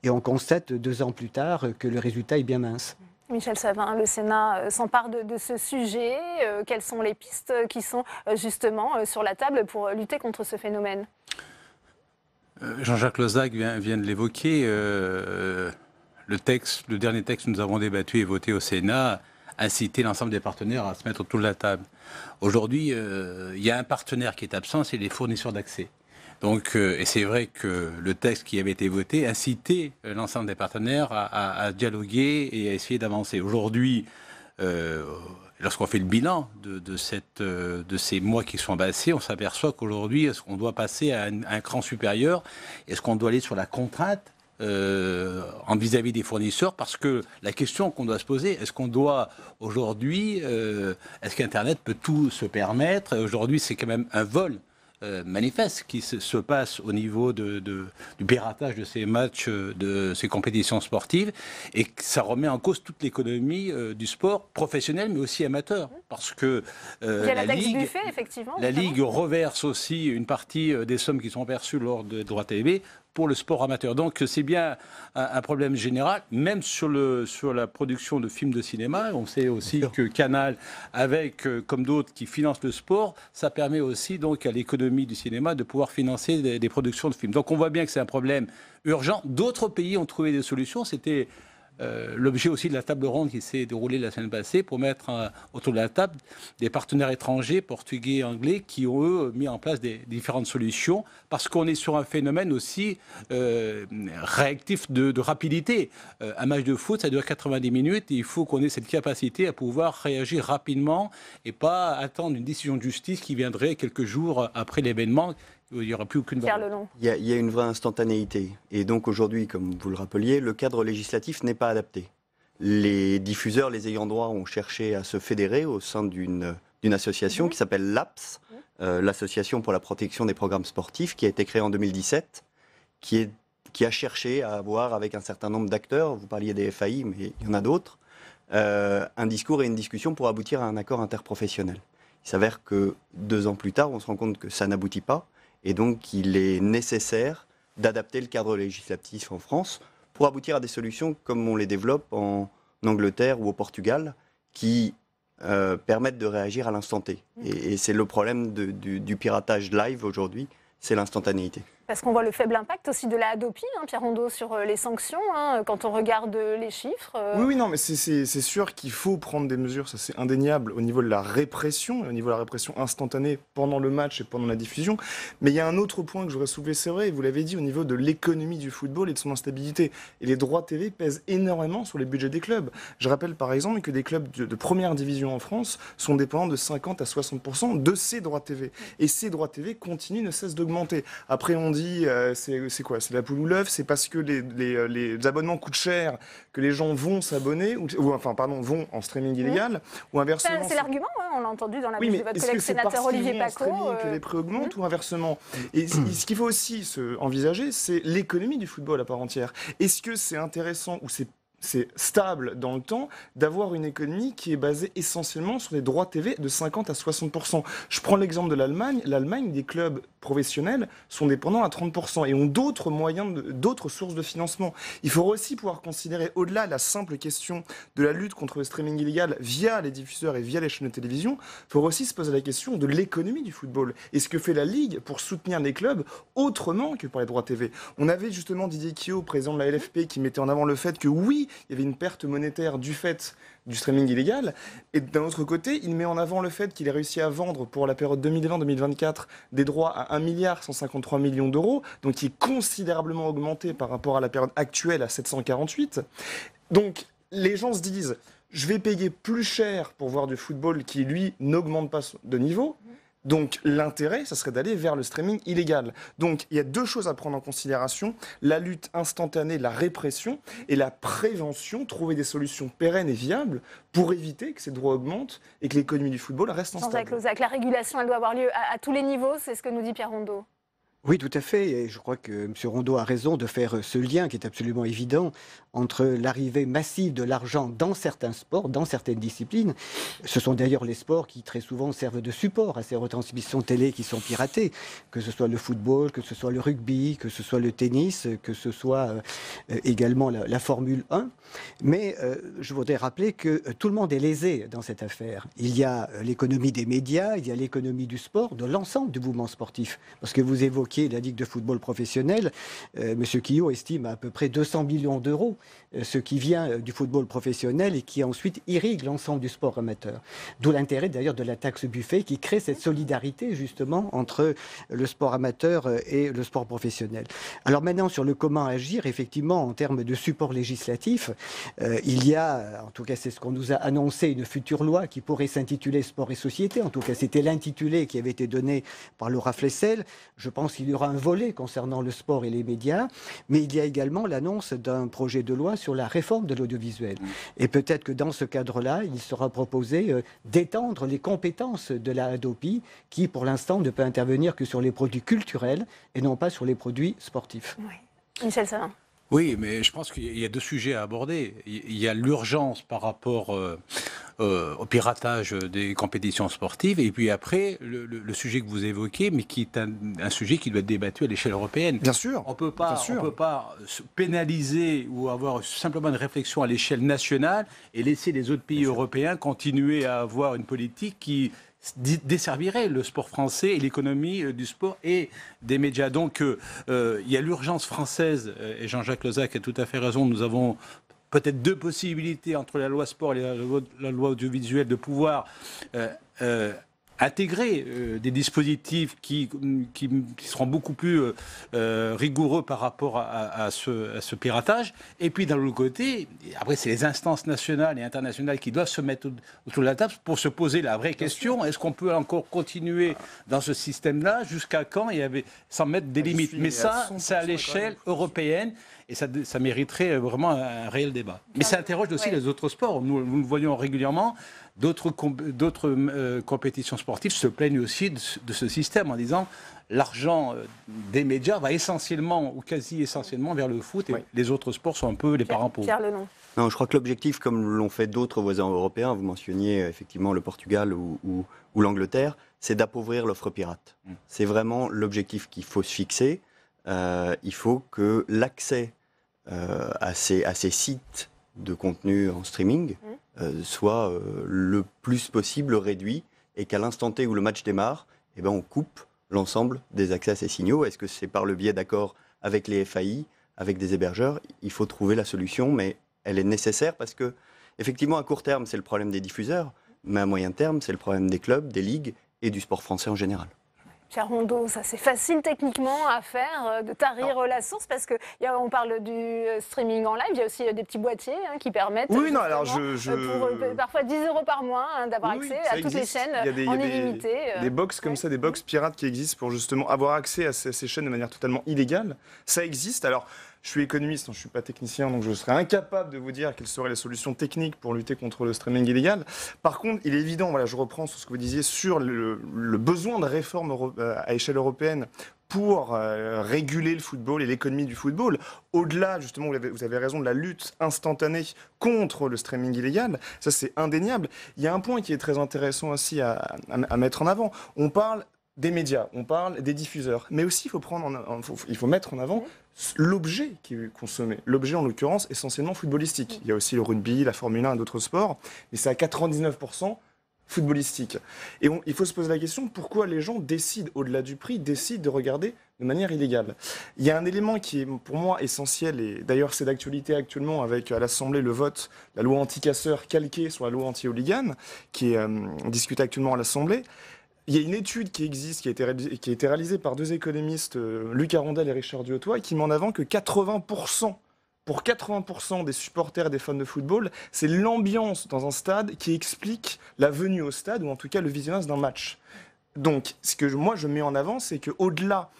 Et on constate 2 ans plus tard que le résultat est bien mince. Michel Savin, le Sénat s'empare de ce sujet. Quelles sont les pistes qui sont justement sur la table pour lutter contre ce phénomène? Jean-Jacques Lozach vient de l'évoquer. Le dernier texte que nous avons débattu et voté au Sénat inciter l'ensemble des partenaires à se mettre autour de la table. Aujourd'hui, il y a un partenaire qui est absent, c'est les fournisseurs d'accès. Donc, et c'est vrai que le texte qui avait été voté incitait l'ensemble des partenaires à dialoguer et à essayer d'avancer. Aujourd'hui, lorsqu'on fait le bilan de ces mois qui sont passés, on s'aperçoit qu'aujourd'hui, est-ce qu'on doit passer à un cran supérieur? Est-ce qu'on doit aller sur la contrainte en vis-à-vis des fournisseurs, parce que la question qu'on doit se poser, est-ce qu'on doit aujourd'hui, est-ce qu'Internet peut tout se permettre? Aujourd'hui, c'est quand même un vol manifeste qui se passe au niveau du piratage de ces matchs, de ces compétitions sportives, et que ça remet en cause toute l'économie du sport professionnel, mais aussi amateur, parce que la Ligue, buffet, effectivement, la Ligue reverse aussi une partie des sommes qui sont perçues lors de droits TV pour le sport amateur. Donc c'est bien un problème général, même sur la production de films de cinéma. On sait aussi que Canal, avec comme d'autres qui financent le sport, ça permet aussi donc à l'économie du cinéma de pouvoir financer des productions de films. Donc on voit bien que c'est un problème urgent. D'autres pays ont trouvé des solutions. C'était l'objet aussi de la table ronde qui s'est déroulée la semaine passée pour mettre autour de la table des partenaires étrangers, portugais, anglais, qui ont eux mis en place des différentes solutions parce qu'on est sur un phénomène aussi réactif de rapidité. Un match de foot, ça dure 90 minutes et il faut qu'on ait cette capacité à pouvoir réagir rapidement et pas attendre une décision de justice qui viendrait quelques jours après l'événement. Il n'y aura plus aucune barrière. Il y a une vraie instantanéité. Et donc aujourd'hui, comme vous le rappeliez, le cadre législatif n'est pas adapté. Les diffuseurs, les ayants droit ont cherché à se fédérer au sein d'une association qui s'appelle l'APS, l'Association pour la protection des programmes sportifs, qui a été créée en 2017, qui a cherché à avoir, avec un certain nombre d'acteurs, vous parliez des FAI, mais il y en a d'autres, un discours et une discussion pour aboutir à un accord interprofessionnel. Il s'avère que 2 ans plus tard, on se rend compte que ça n'aboutit pas. Et donc, il est nécessaire d'adapter le cadre législatif en France pour aboutir à des solutions comme on les développe en Angleterre ou au Portugal, qui permettent de réagir à l'instant T. Et c'est le problème du piratage live aujourd'hui, c'est l'instantanéité. Parce qu'on voit le faible impact aussi de la Hadopi, Pierre Rondeau, sur les sanctions, quand on regarde les chiffres. Oui, non, mais c'est sûr qu'il faut prendre des mesures, ça c'est indéniable, au niveau de la répression, au niveau de la répression instantanée pendant le match et pendant la diffusion. Mais il y a un autre point que je voudrais soulever, c'est vrai, et vous l'avez dit, au niveau de l'économie du football et de son instabilité. Et les droits TV pèsent énormément sur les budgets des clubs. Je rappelle par exemple que des clubs de première division en France sont dépendants de 50 à 60% de ces droits TV. Et ces droits TV continuent, ne cessent d'augmenter. Après, on dit c'est quoi? C'est la poule ou l'œuf? C'est parce que les abonnements coûtent cher que les gens vont s'abonner vont en streaming illégal ou inversement. C'est l'argument, on l'a entendu dans la bouche de votre collègue sénateur Olivier Paccaud. Que les prix augmentent ou inversement. Et ce qu'il faut aussi envisager, c'est l'économie du football à part entière. Est-ce que c'est intéressant ou c'est stable dans le temps d'avoir une économie qui est basée essentiellement sur des droits TV de 50 à 60%. Je prends l'exemple de l'Allemagne. L'Allemagne, des clubs professionnels sont dépendants à 30% et ont d'autres moyens, d'autres sources de financement. Il faut aussi pouvoir considérer, au-delà de la simple question de la lutte contre le streaming illégal via les diffuseurs et via les chaînes de télévision, il faut aussi se poser la question de l'économie du football. Et ce que fait la Ligue pour soutenir les clubs autrement que par les droits TV. On avait justement Didier Quio, président de la LFP, qui mettait en avant le fait que oui, il y avait une perte monétaire du fait du streaming illégal. Et d'un autre côté, il met en avant le fait qu'il ait réussi à vendre pour la période 2020-2024 des droits à 1,153 milliard d'euros, donc qui est considérablement augmenté par rapport à la période actuelle à 748. Donc les gens se disent, je vais payer plus cher pour voir du football qui, lui, n'augmente pas de niveau. Donc l'intérêt, ça serait d'aller vers le streaming illégal. Donc il y a 2 choses à prendre en considération, la lutte instantanée, la répression et la prévention, trouver des solutions pérennes et viables pour éviter que ces droits augmentent et que l'économie du football reste instable. La régulation, elle doit avoir lieu à tous les niveaux, c'est ce que nous dit Pierre Rondeau. Oui, tout à fait. Et je crois que M. Rondeau a raison de faire ce lien qui est absolument évident entre l'arrivée massive de l'argent dans certains sports, dans certaines disciplines. Ce sont d'ailleurs les sports qui très souvent servent de support à ces retransmissions télé qui sont piratées, que ce soit le football, que ce soit le rugby, que ce soit le tennis, que ce soit également la Formule 1. Mais je voudrais rappeler que tout le monde est lésé dans cette affaire. Il y a l'économie des médias, il y a l'économie du sport, de l'ensemble du mouvement sportif. Parce que vous évoquez la Ligue de football professionnel, M. Quillot estime à peu près 200 millions d'euros ce qui vient du football professionnel et qui ensuite irrigue l'ensemble du sport amateur. D'où l'intérêt d'ailleurs de la taxe Buffet qui crée cette solidarité justement entre le sport amateur et le sport professionnel. Alors maintenant sur le comment agir, effectivement en termes de support législatif, il y a, en tout cas c'est ce qu'on nous a annoncé, une future loi qui pourrait s'intituler Sport et Société. En tout cas c'était l'intitulé qui avait été donné par Laura Flessel. Je pense qu'il y aura un volet concernant le sport et les médias, mais il y a également l'annonce d'un projet de loi sur la réforme de l'audiovisuel. Et peut-être que dans ce cadre-là, il sera proposé d'étendre les compétences de la Hadopi, qui pour l'instant ne peut intervenir que sur les produits culturels et non pas sur les produits sportifs. Oui. Michel Savin. Oui, mais je pense qu'il y a deux sujets à aborder. Il y a l'urgence par rapport au piratage des compétitions sportives, et puis après, le sujet que vous évoquez, mais qui est un sujet qui doit être débattu à l'échelle européenne. Bien sûr. On peut pas pénaliser ou avoir simplement une réflexion à l'échelle nationale et laisser les autres pays européens continuer à avoir une politique qui desservirait le sport français et l'économie du sport et des médias. Donc il y a l'urgence française, et Jean-Jacques Lozach a tout à fait raison, nous avons peut-être deux possibilités entre la loi sport et la loi audiovisuelle de pouvoir intégrer des dispositifs qui seront beaucoup plus rigoureux par rapport à ce piratage. Et puis d'un autre côté, après c'est les instances nationales et internationales qui doivent se mettre autour de la table pour se poser la vraie question. Est-ce qu'on peut encore continuer dans ce système-là? Jusqu'à quand? Sans mettre des limites. Mais ça, c'est à l'échelle européenne. Et ça mériterait vraiment un réel débat. Mais ça interroge aussi les autres sports. Nous le voyons régulièrement. D'autres compétitions sportives se plaignent aussi de ce système en disant l'argent des médias va essentiellement ou quasi essentiellement vers le foot et les autres sports sont un peu les parents pauvres. Pierre Lenon. Non, je crois que l'objectif, comme l'ont fait d'autres voisins européens, vous mentionniez effectivement le Portugal ou l'Angleterre, c'est d'appauvrir l'offre pirate. C'est vraiment l'objectif qu'il faut se fixer. Il faut que l'accès à ces sites de contenu en streaming soit le plus possible réduit et qu'à l'instant T où le match démarre, on coupe l'ensemble des accès à ces signaux. Est-ce que c'est par le biais d'accords avec les FAI, avec des hébergeurs? Il faut trouver la solution, mais elle est nécessaire parce que, effectivement, à court terme, c'est le problème des diffuseurs, mais à moyen terme, c'est le problème des clubs, des ligues et du sport français en général. Pierre Rondeau, ça c'est facile techniquement à faire, de tarir la source, parce qu'on parle du streaming en live, il y a aussi des petits boîtiers qui permettent pour parfois 10 € par mois d'avoir accès à toutes les chaînes en illimité. Des box comme ça, des box pirates qui existent pour justement avoir accès à ces chaînes de manière totalement illégale. Ça existe. Alors, je suis économiste, je ne suis pas technicien, donc je serais incapable de vous dire quelles seraient les solutions techniques pour lutter contre le streaming illégal. Par contre, il est évident, je reprends sur ce que vous disiez, sur le besoin de réforme à échelle européenne pour réguler le football et l'économie du football. Au-delà, justement, vous avez raison, de la lutte instantanée contre le streaming illégal, ça c'est indéniable. Il y a un point qui est très intéressant aussi à mettre en avant. On parle des médias, on parle des diffuseurs, mais aussi il faut mettre en avant l'objet qui est consommé. L'objet, en l'occurrence, essentiellement footballistique. Il y a aussi le rugby, la Formule 1 et d'autres sports, mais c'est à 99% footballistique. Et il faut se poser la question, pourquoi les gens décident, au-delà du prix, de regarder de manière illégale? Il y a un élément qui est pour moi essentiel, et d'ailleurs c'est d'actualité actuellement avec à l'Assemblée le vote, la loi anti-casseurs calquée sur la loi anti-hooligan, qui est discutée actuellement à l'Assemblée. Il y a une étude qui existe, qui a été réalisée par deux économistes, Luc Arondel et Richard Duhautois, qui met en avant que 80%, pour 80% des supporters et des fans de football, c'est l'ambiance dans un stade qui explique la venue au stade, ou en tout cas le visionnage d'un match. Donc, ce que moi je mets en avant, c'est qu'au-delà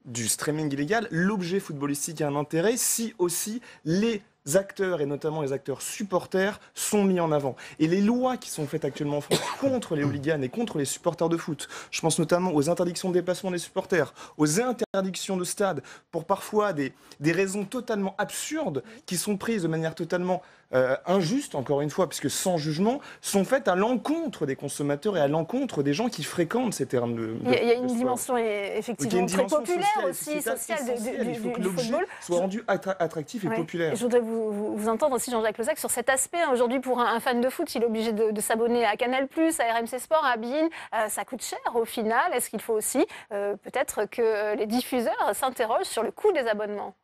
du streaming illégal, l'objet footballistique a un intérêt si aussi les acteurs, et notamment les acteurs supporters, sont mis en avant. Et les lois qui sont faites actuellement en France contre les hooligans et contre les supporters de foot, je pense notamment aux interdictions de déplacement des supporters, aux interdictions de stade, pour parfois des raisons totalement absurdes, qui sont prises de manière totalement injuste, encore une fois, puisque sans jugement, sont faites à l'encontre des consommateurs et à l'encontre des gens qui fréquentent ces terrains de Il y a une dimension effectivement très populaire aussi, sociale du football. Soit rendu attractif et populaire. Je voudrais vous entendre aussi, Jean-Jacques Lozach, sur cet aspect. Aujourd'hui, pour un fan de foot, il est obligé de s'abonner à Canal+, à RMC Sport, à beIN. Ça coûte cher au final. Est-ce qu'il faut aussi peut-être que les diffuseurs s'interrogent sur le coût des abonnements ?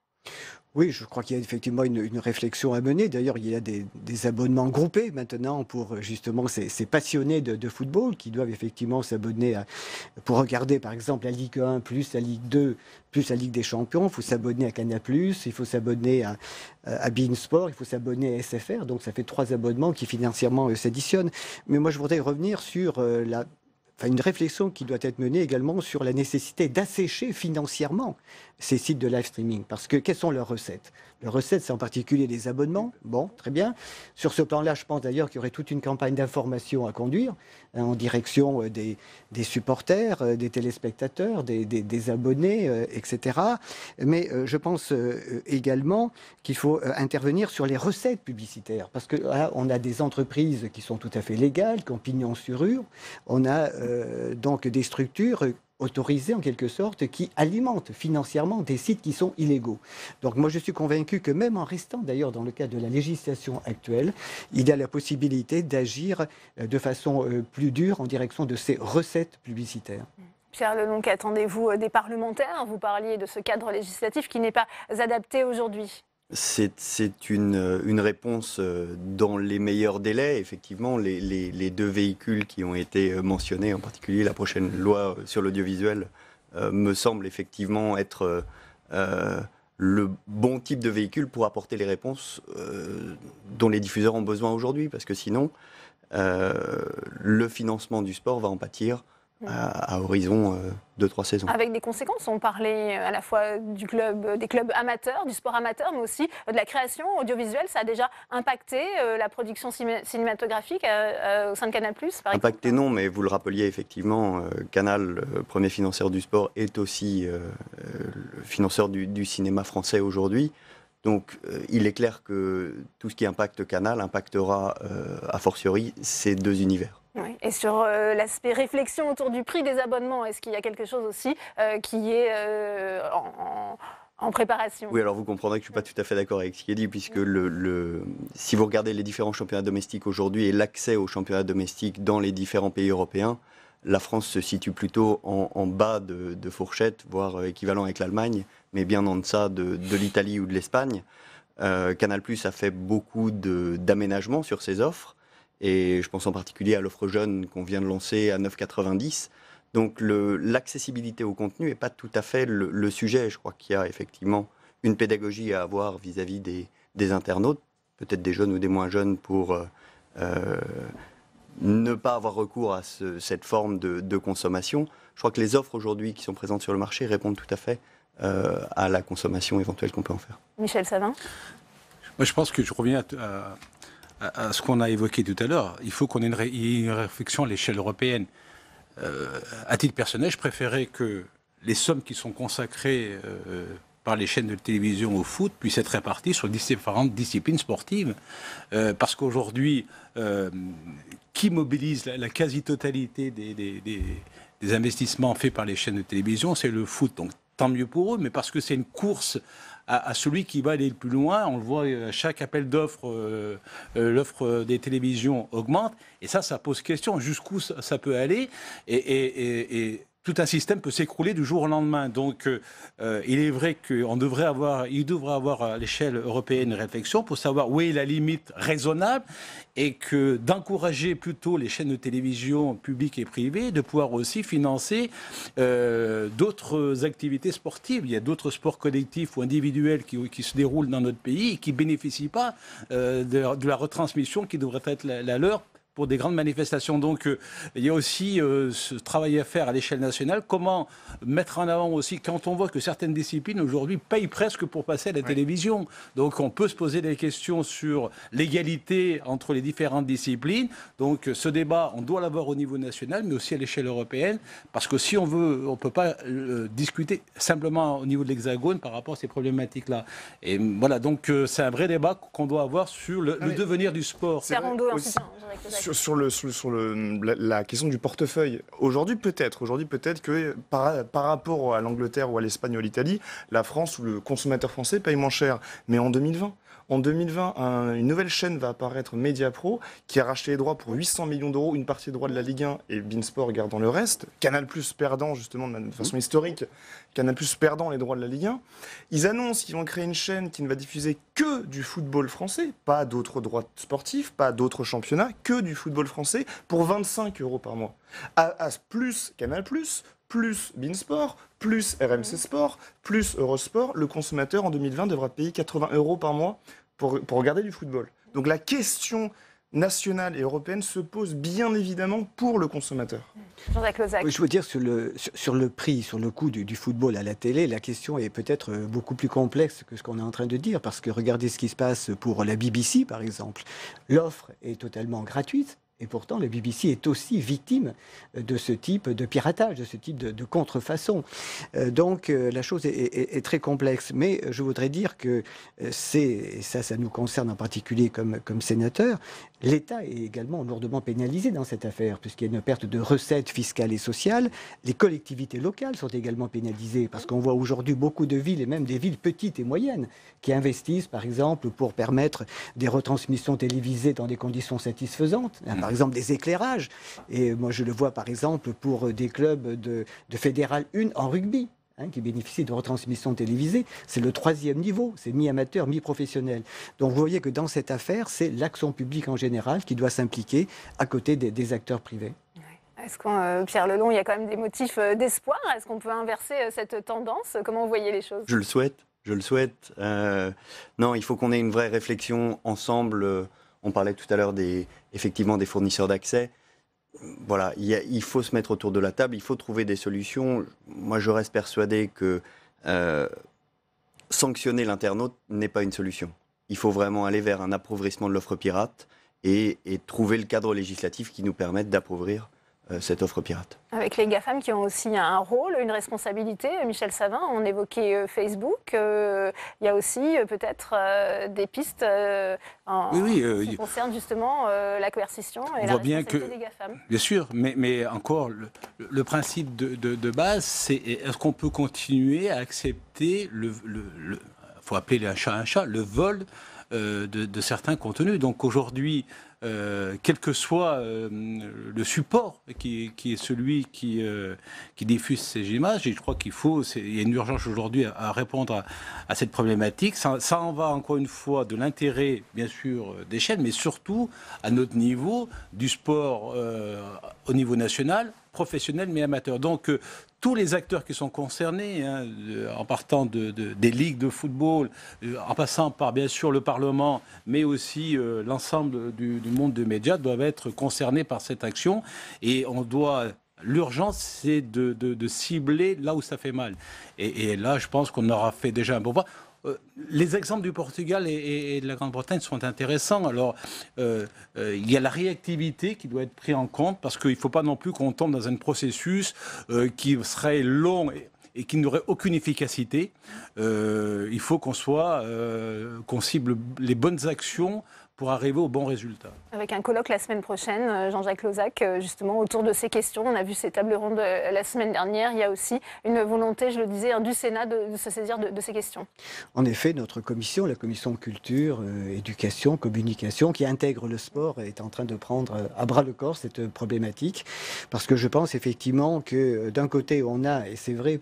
Oui, je crois qu'il y a effectivement une réflexion à mener. D'ailleurs, il y a des abonnements groupés maintenant pour justement ces passionnés de football qui doivent effectivement s'abonner pour regarder par exemple la Ligue 1 plus la Ligue 2 plus la Ligue des Champions. Il faut s'abonner à Canal+, il faut s'abonner à beIN Sport, il faut s'abonner à SFR. Donc ça fait 3 abonnements qui financièrement s'additionnent. Mais moi, je voudrais revenir sur une réflexion qui doit être menée également sur la nécessité d'assécher financièrement ces sites de live streaming. Parce que quelles sont leurs recettes? Les recettes, c'est en particulier les abonnements. Bon, très bien. Sur ce plan-là, je pense d'ailleurs qu'il y aurait toute une campagne d'information à conduire en direction des supporters, des téléspectateurs, des abonnés, etc. Mais je pense également qu'il faut intervenir sur les recettes publicitaires. Parce que là, on a des entreprises qui sont tout à fait légales, qui ont pignon sur rue. On a donc des structures autorisés en quelque sorte, qui alimentent financièrement des sites qui sont illégaux. Donc moi je suis convaincu que même en restant d'ailleurs dans le cadre de la législation actuelle, il y a la possibilité d'agir de façon plus dure en direction de ces recettes publicitaires. Pierre Lelong, qu'attendez-vous des parlementaires? Vous parliez de ce cadre législatif qui n'est pas adapté aujourd'hui. C'est une réponse dans les meilleurs délais. Effectivement, les deux véhicules qui ont été mentionnés, en particulier la prochaine loi sur l'audiovisuel, me semble effectivement être le bon type de véhicule pour apporter les réponses dont les diffuseurs ont besoin aujourd'hui. Parce que sinon, le financement du sport va en pâtir à horizon 2-3 saisons. Avec des conséquences, on parlait à la fois des clubs amateurs, du sport amateur, mais aussi de la création audiovisuelle. Ça a déjà impacté la production cinématographique au sein de Canal+, par exemple. Impacté non, mais vous le rappeliez effectivement, Canal, premier financeur du sport, est aussi le financeur du cinéma français aujourd'hui. Donc il est clair que tout ce qui impacte Canal impactera a fortiori ces deux univers. Oui. Et sur l'aspect réflexion autour du prix des abonnements, est-ce qu'il y a quelque chose aussi qui est en préparation? Oui, alors vous comprendrez que je ne suis pas tout à fait d'accord avec ce qui est dit, puisque si vous regardez les différents championnats domestiques aujourd'hui et l'accès aux championnats domestiques dans les différents pays européens, la France se situe plutôt en bas de fourchette, voire équivalent avec l'Allemagne, mais bien en deçà de l'Italie ou de l'Espagne. Canal+ a fait beaucoup d'aménagements sur ses offres. Et je pense en particulier à l'offre jeune qu'on vient de lancer à 9,90. Donc l'accessibilité au contenu n'est pas tout à fait le sujet. Je crois qu'il y a effectivement une pédagogie à avoir vis-à-vis des internautes, peut-être des jeunes ou des moins jeunes, pour ne pas avoir recours à cette forme de consommation. Je crois que les offres aujourd'hui qui sont présentes sur le marché répondent tout à fait à la consommation éventuelle qu'on peut en faire. Michel Savin. Moi, je pense que je reviens à ce qu'on a évoqué tout à l'heure. Il faut qu'on ait une réflexion à l'échelle européenne. À titre personnel, je préférais que les sommes qui sont consacrées par les chaînes de télévision au foot puissent être réparties sur différentes disciplines sportives. Parce qu'aujourd'hui, qui mobilise la quasi-totalité des investissements faits par les chaînes de télévision, c'est le foot. Donc tant mieux pour eux, mais parce que c'est une course à celui qui va aller le plus loin. On le voit, à chaque appel d'offres, l'offre des télévisions augmente. Et ça pose question. Jusqu'où ça peut aller et tout un système peut s'écrouler du jour au lendemain. Donc, il est vrai qu'il devrait avoir à l'échelle européenne une réflexion pour savoir où est la limite raisonnable et que d'encourager plutôt les chaînes de télévision publiques et privées de pouvoir aussi financer d'autres activités sportives. Il y a d'autres sports collectifs ou individuels qui se déroulent dans notre pays et qui ne bénéficient pas de la retransmission qui devrait être la leur pour des grandes manifestations. Donc il y a aussi ce travail à faire à l'échelle nationale. Comment mettre en avant aussi, quand on voit que certaines disciplines aujourd'hui payent presque pour passer à la télévision. Donc on peut se poser des questions sur l'égalité entre les différentes disciplines. Donc ce débat, on doit l'avoir au niveau national, mais aussi à l'échelle européenne, parce que si on veut, on ne peut pas discuter simplement au niveau de l'Hexagone par rapport à ces problématiques-là. Et voilà, donc c'est un vrai débat qu'on doit avoir sur le devenir du sport. Sur la question du portefeuille, aujourd'hui peut-être que par rapport à l'Angleterre ou à l'Espagne ou à l'Italie, la France ou le consommateur français paye moins cher. Mais en 2020, une nouvelle chaîne va apparaître, Mediapro, qui a racheté les droits pour 800 millions d'euros, une partie des droits de la Ligue 1 et Beansport gardant le reste. Canal+ perdant justement de façon historique, Canal+ perdant les droits de la Ligue 1. Ils annoncent qu'ils vont créer une chaîne qui ne va diffuser que du football français, pas d'autres droits sportifs, pas d'autres championnats, que du football français pour 25 € par mois. Plus Canal+, plus Beansport, plus RMC Sport, plus Eurosport, le consommateur en 2020 devra payer 80 € par mois pour regarder du football. Donc la question nationale et européenne se pose bien évidemment pour le consommateur. Jean-Jacques Lozach. Oui, je veux dire, sur le prix, sur le coût du football à la télé, la question est peut-être beaucoup plus complexe que ce qu'on est en train de dire, parce que regardez ce qui se passe pour la BBC, par exemple. L'offre est totalement gratuite. Et pourtant, la BBC est aussi victime de ce type de piratage, de ce type de contrefaçon. Donc, la chose est très complexe. Mais je voudrais dire que ça nous concerne en particulier comme sénateur. L'État est également lourdement pénalisé dans cette affaire, puisqu'il y a une perte de recettes fiscales et sociales. Les collectivités locales sont également pénalisées, parce qu'on voit aujourd'hui beaucoup de villes, et même des villes petites et moyennes, qui investissent, par exemple, pour permettre des retransmissions télévisées dans des conditions satisfaisantes. Par exemple, des éclairages. Et moi, je le vois, par exemple, pour des clubs de Fédéral 1 en rugby, qui bénéficient de retransmissions télévisées. C'est le 3e niveau, c'est mi-amateur, mi-professionnel. Donc vous voyez que dans cette affaire, c'est l'action publique en général qui doit s'impliquer à côté des acteurs privés. Est-ce qu'on, Pierre Lelon, il y a quand même des motifs d'espoir? Est-ce qu'on peut inverser cette tendance? Comment vous voyez les choses? Je le souhaite. Non, il faut qu'on ait une vraie réflexion ensemble. On parlait tout à l'heure effectivement des fournisseurs d'accès. Voilà, il faut se mettre autour de la table, il faut trouver des solutions. Moi, je reste persuadé que sanctionner l'internaute n'est pas une solution. Il faut vraiment aller vers un appauvrissement de l'offre pirate et trouver le cadre législatif qui nous permette d'appauvrir cette offre pirate. Avec les GAFAM qui ont aussi un rôle, une responsabilité. Michel Savin, on évoquait Facebook. Il y a aussi peut-être des pistes qui concernent justement la coercition et la responsabilité des GAFAM. Bien sûr, mais encore, le principe de base, c'est est-ce qu'on peut continuer à accepter faut appeler un chat, le vol de certains contenus. Donc aujourd'hui, quel que soit le support qui est celui qui diffuse ces images, et je crois il y a une urgence aujourd'hui à répondre à cette problématique. Ça en va encore une fois de l'intérêt, bien sûr, des chaînes, mais surtout à notre niveau du sport au niveau national, professionnel mais amateur. Donc tous les acteurs qui sont concernés, en partant des ligues de football, en passant par bien sûr le Parlement, mais aussi l'ensemble du monde des médias doivent être concernés par cette action. Et l'urgence, c'est de cibler là où ça fait mal. Et là, je pense qu'on aura fait déjà un bon pas. Les exemples du Portugal et de la Grande-Bretagne sont intéressants. Alors, il y a la réactivité qui doit être prise en compte, parce qu'il ne faut pas non plus qu'on tombe dans un processus qui serait long et qui n'aurait aucune efficacité. Il faut qu'on cible les bonnes actions pour arriver au bon résultat. Avec un colloque la semaine prochaine, Jean-Jacques Lozach, justement autour de ces questions. On a vu ces tables rondes la semaine dernière. Il y a aussi une volonté, je le disais, du Sénat de se saisir de ces questions. En effet, notre commission, la commission culture, éducation, communication, qui intègre le sport, est en train de prendre à bras le corps cette problématique. Parce que je pense effectivement que d'un côté, on a, et c'est vrai,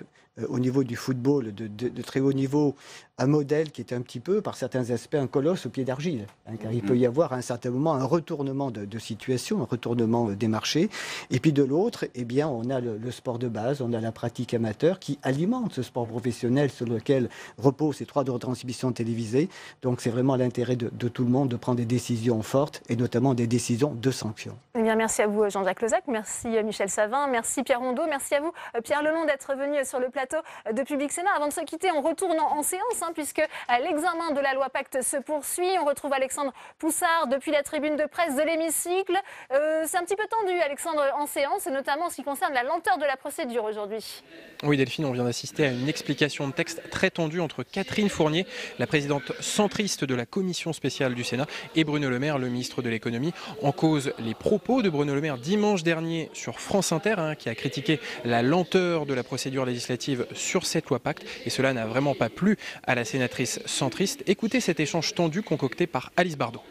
au niveau du football de très haut niveau, un modèle qui est un petit peu, par certains aspects, un colosse au pied d'argile. Car il peut y avoir à un certain moment un retournement de situation, un retournement des marchés. Et puis de l'autre, eh bien, on a le sport de base, on a la pratique amateur qui alimente ce sport professionnel sur lequel reposent ces droits de retransmission télévisée. Donc c'est vraiment l'intérêt de tout le monde de prendre des décisions fortes et notamment des décisions de sanctions. Eh bien, merci à vous Jean-Jacques Lozach, merci Michel Savin, merci Pierre Rondeau, merci à vous Pierre Lelon d'être venu sur le plateau de Public Sénat. Avant de se quitter, on retourne en séance, puisque l'examen de la loi Pacte se poursuit. On retrouve Alexandre Poussard depuis la tribune de presse de l'hémicycle. C'est un petit peu tendu, Alexandre, en séance, notamment en ce qui concerne la lenteur de la procédure aujourd'hui. Oui, Delphine, on vient d'assister à une explication de texte très tendue entre Catherine Fournier, la présidente centriste de la commission spéciale du Sénat, et Bruno Le Maire, le ministre de l'économie. En cause, les propos de Bruno Le Maire dimanche dernier sur France Inter, qui a critiqué la lenteur de la procédure législative sur cette loi Pacte. Et cela n'a vraiment pas plu à la sénatrice centriste. Écoutez cet échange tendu concocté par Alice Bardot.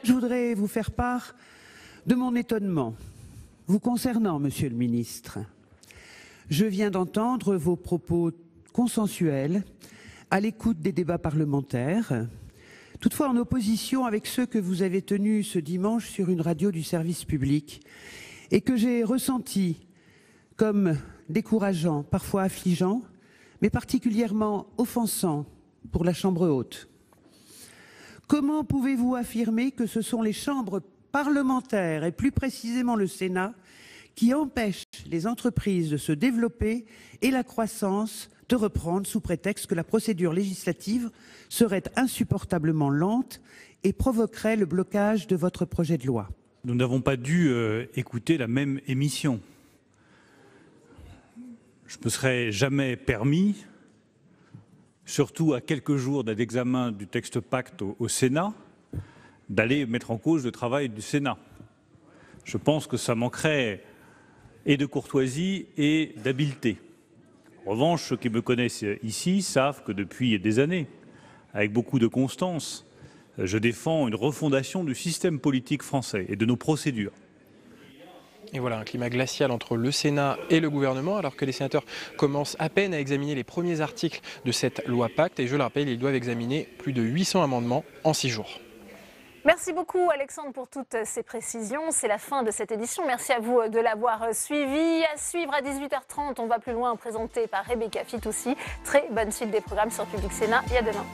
Je voudrais vous faire part de mon étonnement vous concernant, Monsieur le Ministre. Je viens d'entendre vos propos consensuels à l'écoute des débats parlementaires, toutefois en opposition avec ceux que vous avez tenus ce dimanche sur une radio du service public et que j'ai ressentis comme décourageants, parfois affligeants, mais particulièrement offensants pour la Chambre haute. Comment pouvez-vous affirmer que ce sont les chambres parlementaires, et plus précisément le Sénat, qui empêchent les entreprises de se développer et la croissance de reprendre sous prétexte que la procédure législative serait insupportablement lente et provoquerait le blocage de votre projet de loi? Nous n'avons pas dû écouter la même émission. Je ne me serais jamais permis, surtout à quelques jours d'un examen du texte Pacte au Sénat, d'aller mettre en cause le travail du Sénat. Je pense que ça manquerait et de courtoisie et d'habileté. En revanche, ceux qui me connaissent ici savent que depuis des années, avec beaucoup de constance, je défends une refondation du système politique français et de nos procédures. Et voilà, un climat glacial entre le Sénat et le gouvernement, alors que les sénateurs commencent à peine à examiner les premiers articles de cette loi Pacte. Et je le rappelle, ils doivent examiner plus de 800 amendements en 6 jours. Merci beaucoup Alexandre pour toutes ces précisions. C'est la fin de cette édition. Merci à vous de l'avoir suivi. À suivre à 18h30, on va plus loin, présenté par Rebecca Fitoussi. Très bonne suite des programmes sur Public Sénat et à demain.